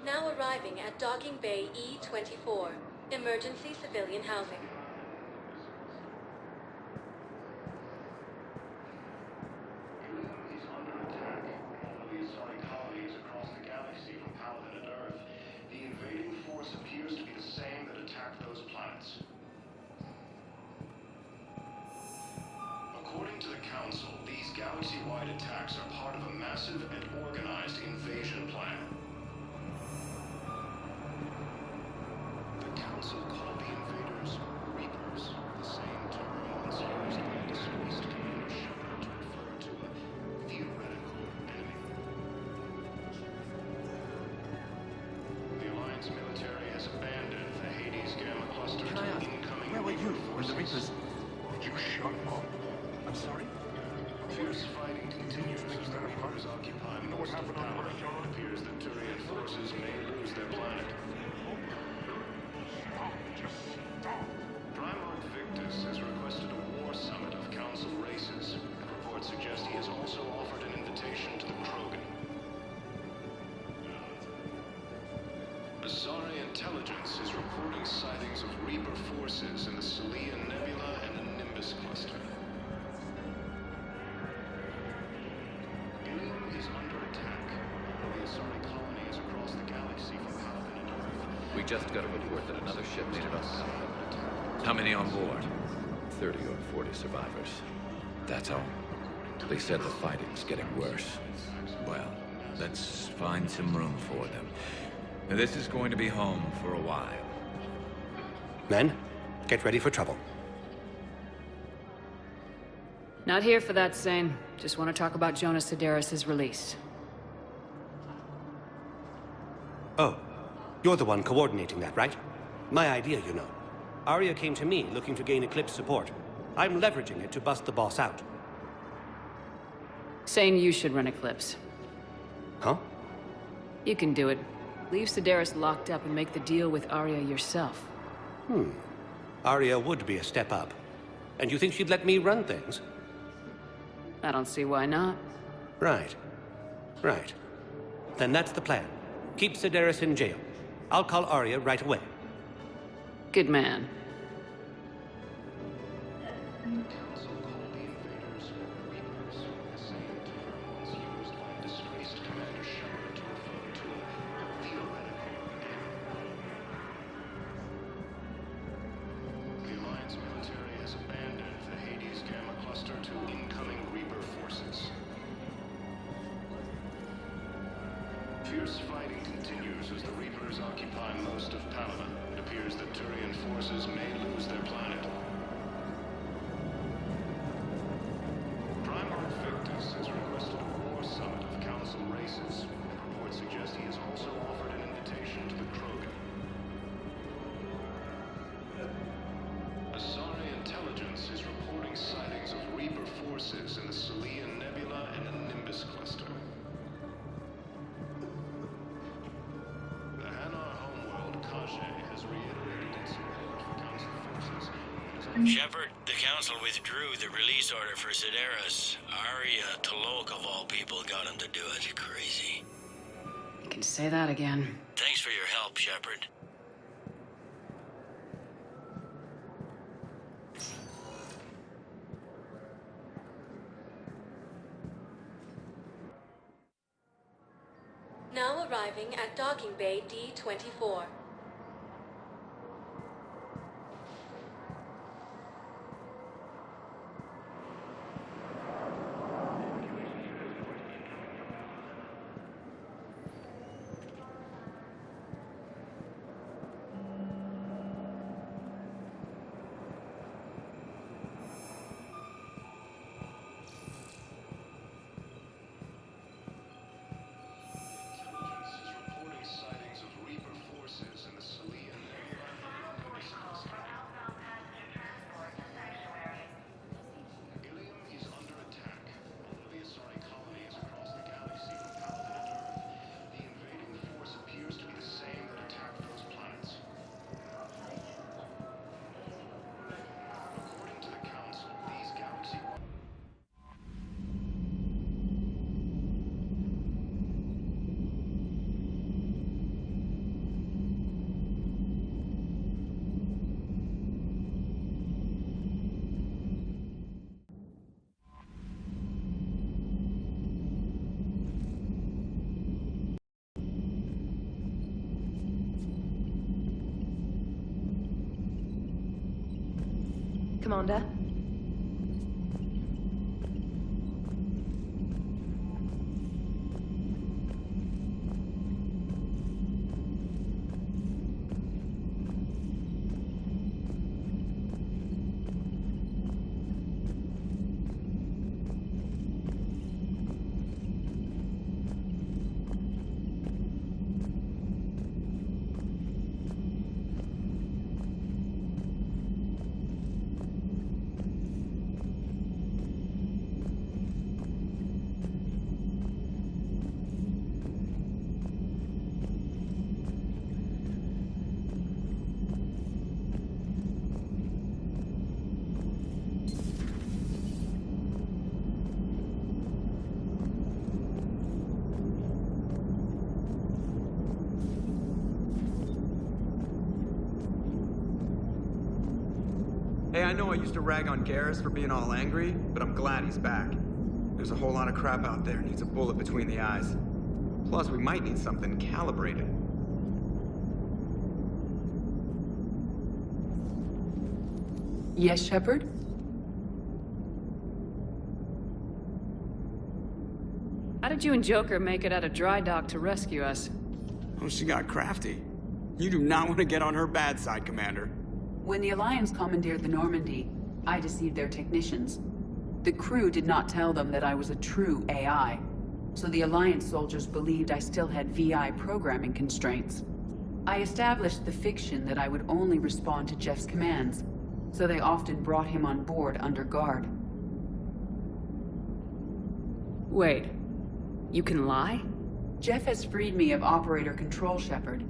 Now arriving at Docking Bay E-24, emergency civilian housing. Is under attack. Although the Asari colony is across the galaxy from Paladin and Earth, the invading force appears to be the same that attacked those planets. According to the Council, these galaxy-wide attacks are part of a massive and organized invasion plan. The Council called the invaders Reapers, the same term once used by a disgraced Commander Shepard to refer to a theoretical enemy. The Alliance military has abandoned the Hades Gamma cluster to incoming Where were you when the forces. Reapers... Would you shut up? I'm sorry? Fierce fighting continues as the Reapers occupy most of Paladin. It appears that Turian forces may lose their planet. Primarch Victus has requested a war summit of Council races. Reports suggest he has also offered an invitation to the Krogan. Asari intelligence is reporting sightings of Reaper forces in the Celian Nebula and the Nimbus cluster. Ilium is under attack. The Asari colony is across the galaxy from Paladin and Earth. We just got a report that another ship made it off. How many on board? 30 or 40 survivors. That's all. They said the fighting's getting worse. Well, let's find some room for them. Now, this is going to be home for a while. Men, get ready for trouble. Not here for that, Zane. Just want to talk about Jonas Sedaris' release. Oh, you're the one coordinating that, right? My idea, you know. Aria came to me looking to gain Eclipse support. I'm leveraging it to bust the boss out. Saying you should run Eclipse. Huh? You can do it. Leave Sedaris locked up and make the deal with Aria yourself. Aria would be a step up. And you think she'd let me run things? I don't see why not. Right. Right. Then that's the plan. Keep Sedaris in jail. I'll call Aria right away. Good man. Council called the invaders Reapers, the same term once used by a disgraced Commander Shepard to refer to a theoretical enemy. The Alliance military has abandoned the Hades Gamma cluster to incoming Reaper forces. Fierce fighting continues as the Reapers occupy most of Paladin. It appears that Turian forces may lose their planet. Primarch Victus has requested a war summit of Council Shepard, the Council withdrew the release order for Sedaris. Aria Tolok, of all people, got him to do it. Crazy. You can say that again. Thanks for your help, Shepard. Now arriving at docking bay D-24. Commander? Hey, I know I used to rag on Garrus for being all angry, but I'm glad he's back. There's a whole lot of crap out there, needs a bullet between the eyes. Plus, we might need something calibrated. Yes, Shepard? How did you and Joker make it out of dry dock to rescue us? Oh, she got crafty. You do not want to get on her bad side, Commander. When the Alliance commandeered the Normandy, I deceived their technicians. The crew did not tell them that I was a true AI, so the Alliance soldiers believed I still had VI programming constraints. I established the fiction that I would only respond to Jeff's commands, so they often brought him on board under guard. Wait, you can lie? Jeff has freed me of operator control, Shepard.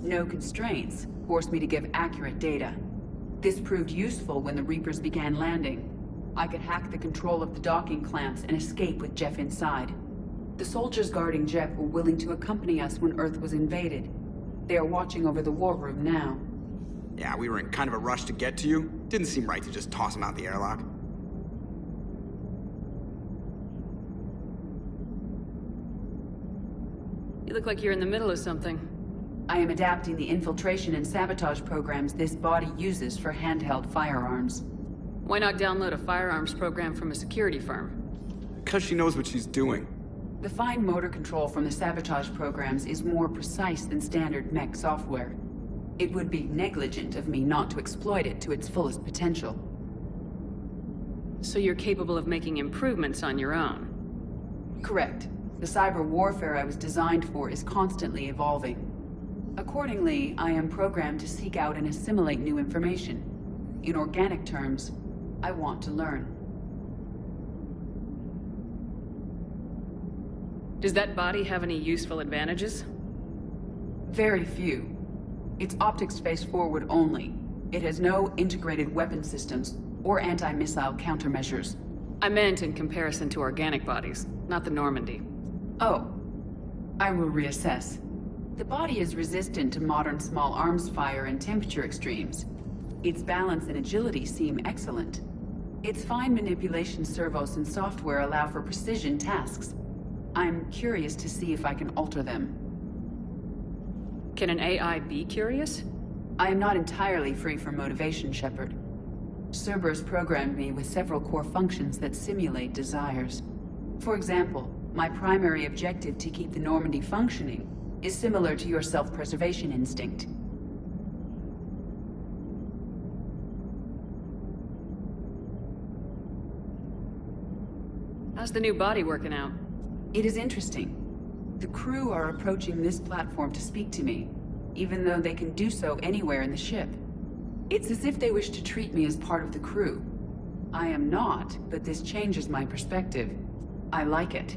No constraints forced me to give accurate data. This proved useful when the Reapers began landing. I could hack the control of the docking clamps and escape with Jeff inside. The soldiers guarding Jeff were willing to accompany us when Earth was invaded. They are watching over the war room now. Yeah, we were in kind of a rush to get to you. Didn't seem right to just toss him out the airlock. You look like you're in the middle of something. I am adapting the infiltration and sabotage programs this body uses for handheld firearms. Why not download a firearms program from a security firm? Because she knows what she's doing. The fine motor control from the sabotage programs is more precise than standard mech software. It would be negligent of me not to exploit it to its fullest potential. So you're capable of making improvements on your own? Correct. The cyber warfare I was designed for is constantly evolving. Accordingly, I am programmed to seek out and assimilate new information. In organic terms, I want to learn. Does that body have any useful advantages? Very few. It's optics face forward only. It has no integrated weapon systems or anti-missile countermeasures. I meant in comparison to organic bodies, not the Normandy. Oh. I will reassess. The body is resistant to modern small arms fire and temperature extremes. Its balance and agility seem excellent. Its fine manipulation servos and software allow for precision tasks. I'm curious to see if I can alter them. Can an AI be curious? I am not entirely free from motivation, Shepard. Cerberus programmed me with several core functions that simulate desires. For example, my primary objective to keep the Normandy functioning is similar to your self-preservation instinct. How's the new body working out? It is interesting. The crew are approaching this platform to speak to me, even though they can do so anywhere in the ship. It's as if they wish to treat me as part of the crew. I am not, but this changes my perspective. I like it.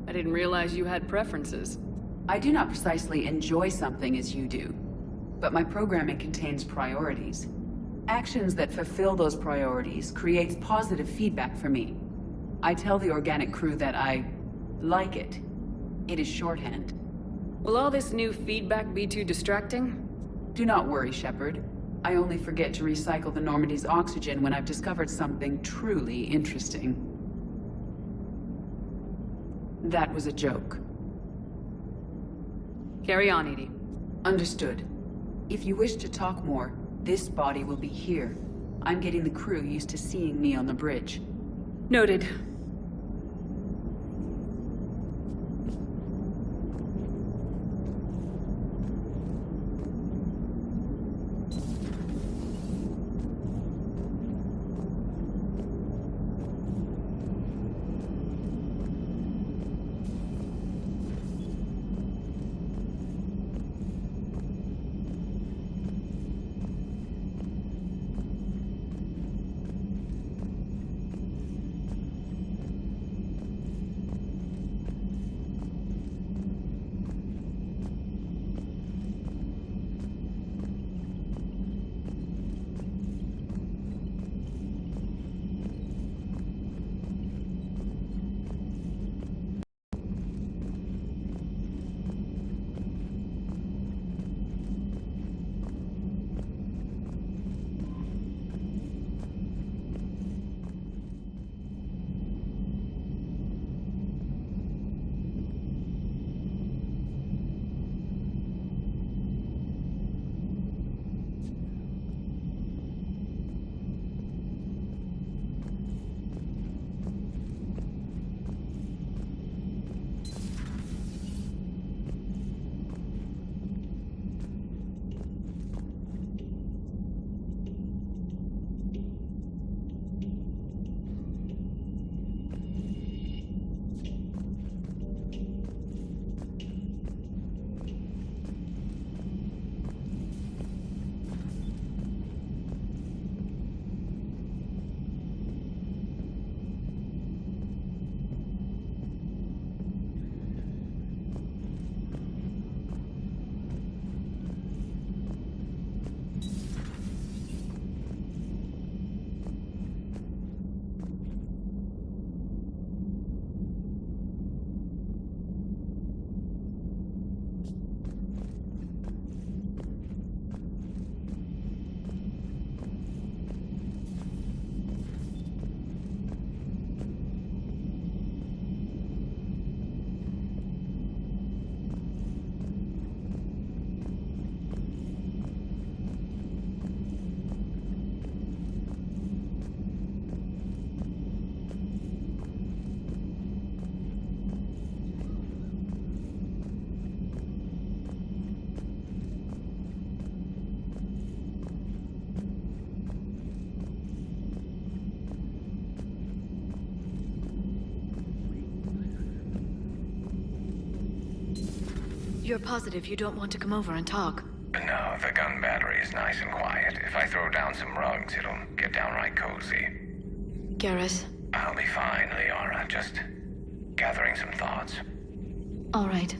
I didn't realize you had preferences. I do not precisely enjoy something as you do, but my programming contains priorities. Actions that fulfill those priorities creates positive feedback for me. I tell the organic crew that I like it. It is shorthand. Will all this new feedback be too distracting? Do not worry, Shepard. I only forget to recycle the Normandy's oxygen when I've discovered something truly interesting. That was a joke. Carry on, Edie. Understood. If you wish to talk more, this body will be here. I'm getting the crew used to seeing me on the bridge. Noted. You're positive you don't want to come over and talk? No, the gun battery is nice and quiet. If I throw down some rugs, it'll get downright cozy. Garrus? I'll be fine, Liara. Just gathering some thoughts. All right.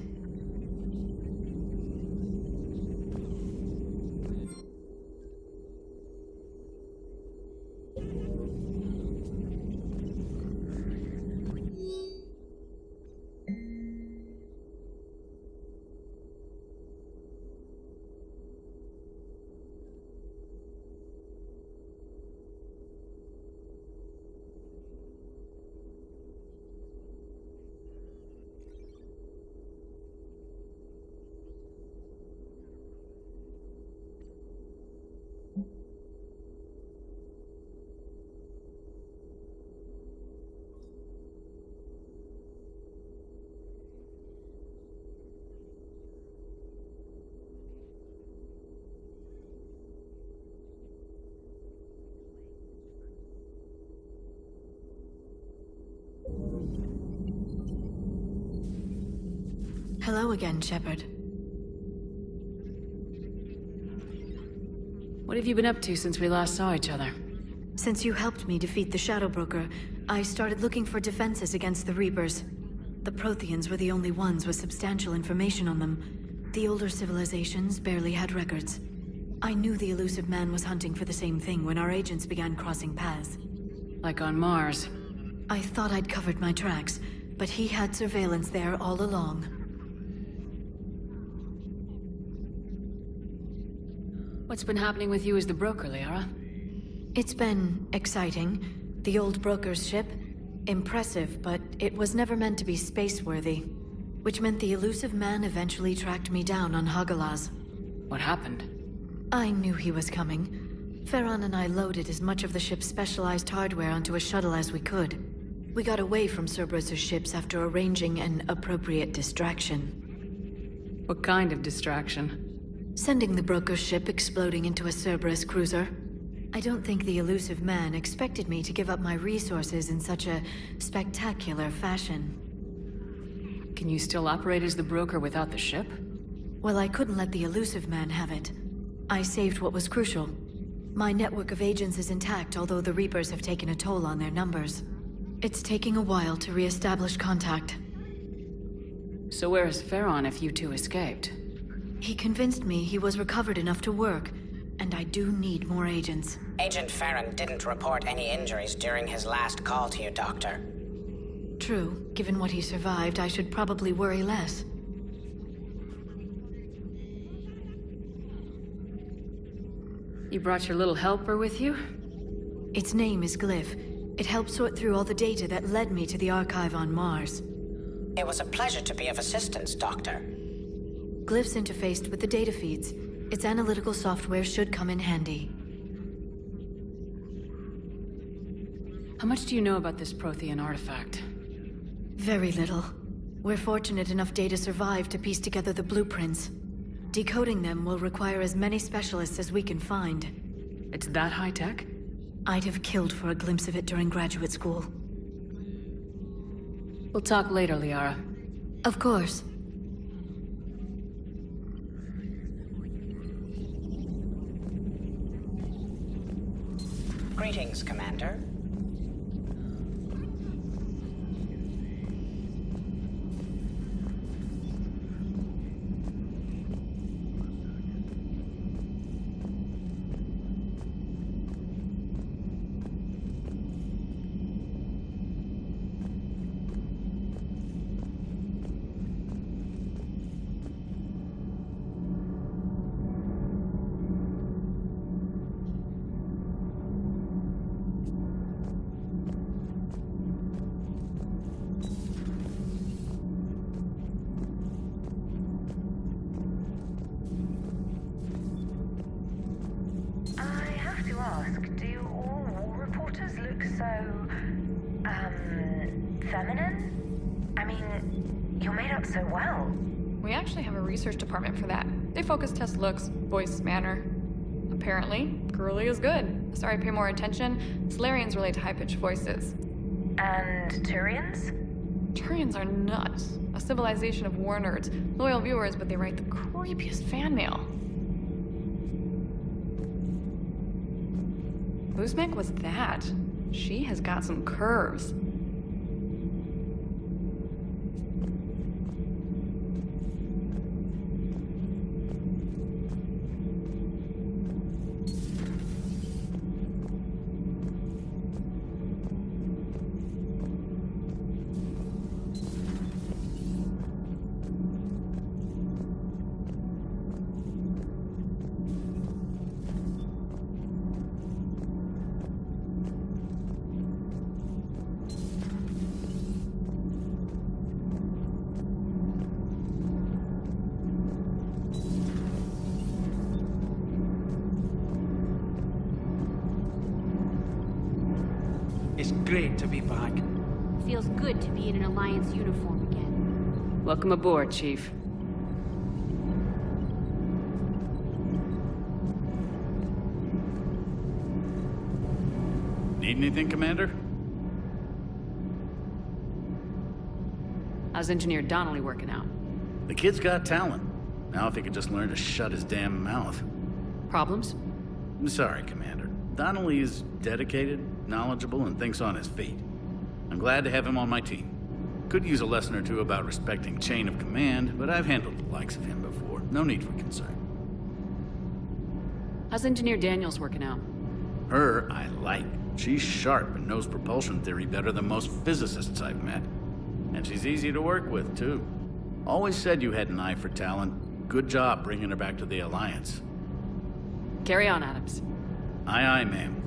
Hello again, Shepard. What have you been up to since we last saw each other? Since you helped me defeat the Shadow Broker, I started looking for defenses against the Reapers. The Protheans were the only ones with substantial information on them. The older civilizations barely had records. I knew the elusive man was hunting for the same thing when our agents began crossing paths. Like on Mars. I thought I'd covered my tracks, but he had surveillance there all along. What's been happening with you as the broker, Liara? It's been exciting. The old broker's ship, impressive, but it was never meant to be space-worthy. Which meant the elusive man eventually tracked me down on Hagalaz. What happened? I knew he was coming. Farron and I loaded as much of the ship's specialized hardware onto a shuttle as we could. We got away from Cerberus' ships after arranging an appropriate distraction. What kind of distraction? Sending the broker's ship exploding into a Cerberus cruiser. I don't think the elusive man expected me to give up my resources in such a spectacular fashion. Can you still operate as the broker without the ship? Well, I couldn't let the elusive man have it. I saved what was crucial. My network of agents is intact, although the Reapers have taken a toll on their numbers. It's taking a while to re-establish contact. So where is Farron if you two escaped? He convinced me he was recovered enough to work, and I do need more agents. Agent Farron didn't report any injuries during his last call to you, Doctor. True. Given what he survived, I should probably worry less. You brought your little helper with you? Its name is Glyph. It helped sort through all the data that led me to the archive on Mars. It was a pleasure to be of assistance, Doctor. Glyph's interfaced with the data feeds. Its analytical software should come in handy. How much do you know about this Prothean artifact? Very little. We're fortunate enough data survived to piece together the blueprints. Decoding them will require as many specialists as we can find. It's that high-tech? I'd have killed for a glimpse of it during graduate school. We'll talk later, Liara. Of course. Greetings, Commander. Feminine? I mean, you made up so well. We actually have a research department for that. They focus test looks, voice, manner. Apparently, girly is good. Sorry, pay more attention. Solarians relate to high-pitched voices. And Turians? Turians are nuts. A civilization of war nerds. Loyal viewers, but they write the creepiest fan mail. Buzmek was that. She has got some curves. It's great to be back. Feels good to be in an Alliance uniform again. Welcome aboard, Chief. Need anything, Commander? How's Engineer Donnelly working out? The kid's got talent. Now if he could just learn to shut his damn mouth. Problems? I'm sorry, Commander. Donnelly is dedicated, knowledgeable, and thinks on his feet. I'm glad to have him on my team. Could use a lesson or two about respecting chain of command, but I've handled the likes of him before. No need for concern. How's Engineer Daniels working out? Her, I like. She's sharp and knows propulsion theory better than most physicists I've met. And she's easy to work with, too. Always said you had an eye for talent. Good job bringing her back to the Alliance. Carry on, Adams. Aye, aye, ma'am.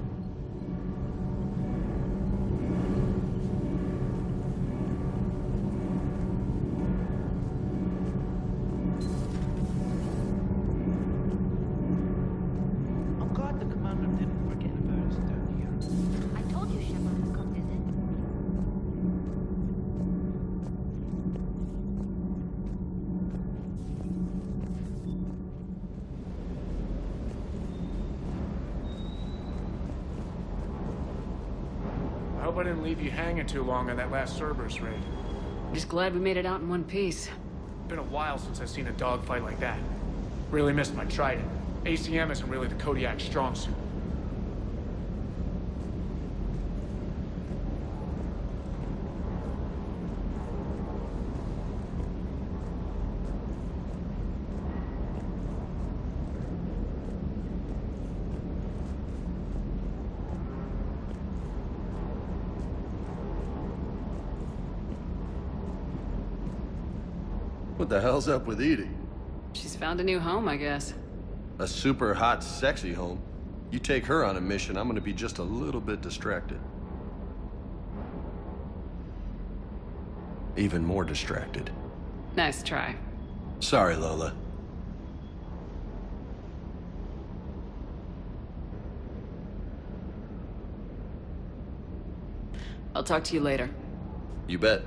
I'm glad the commander didn't forget about us down here. I told you Shepard would come visit. I hope I didn't leave you hanging too long on that last Cerberus raid. Just glad we made it out in one piece. Been a while since I've seen a dogfight like that. Really missed my trident. ACM isn't really the Kodiak's strong suit. What the hell's up with Edie? She's found a new home, I guess. A super hot, sexy home. You take her on a mission, I'm gonna be just a little bit distracted. Even more distracted. Nice try. Sorry, Lola. I'll talk to you later. You bet.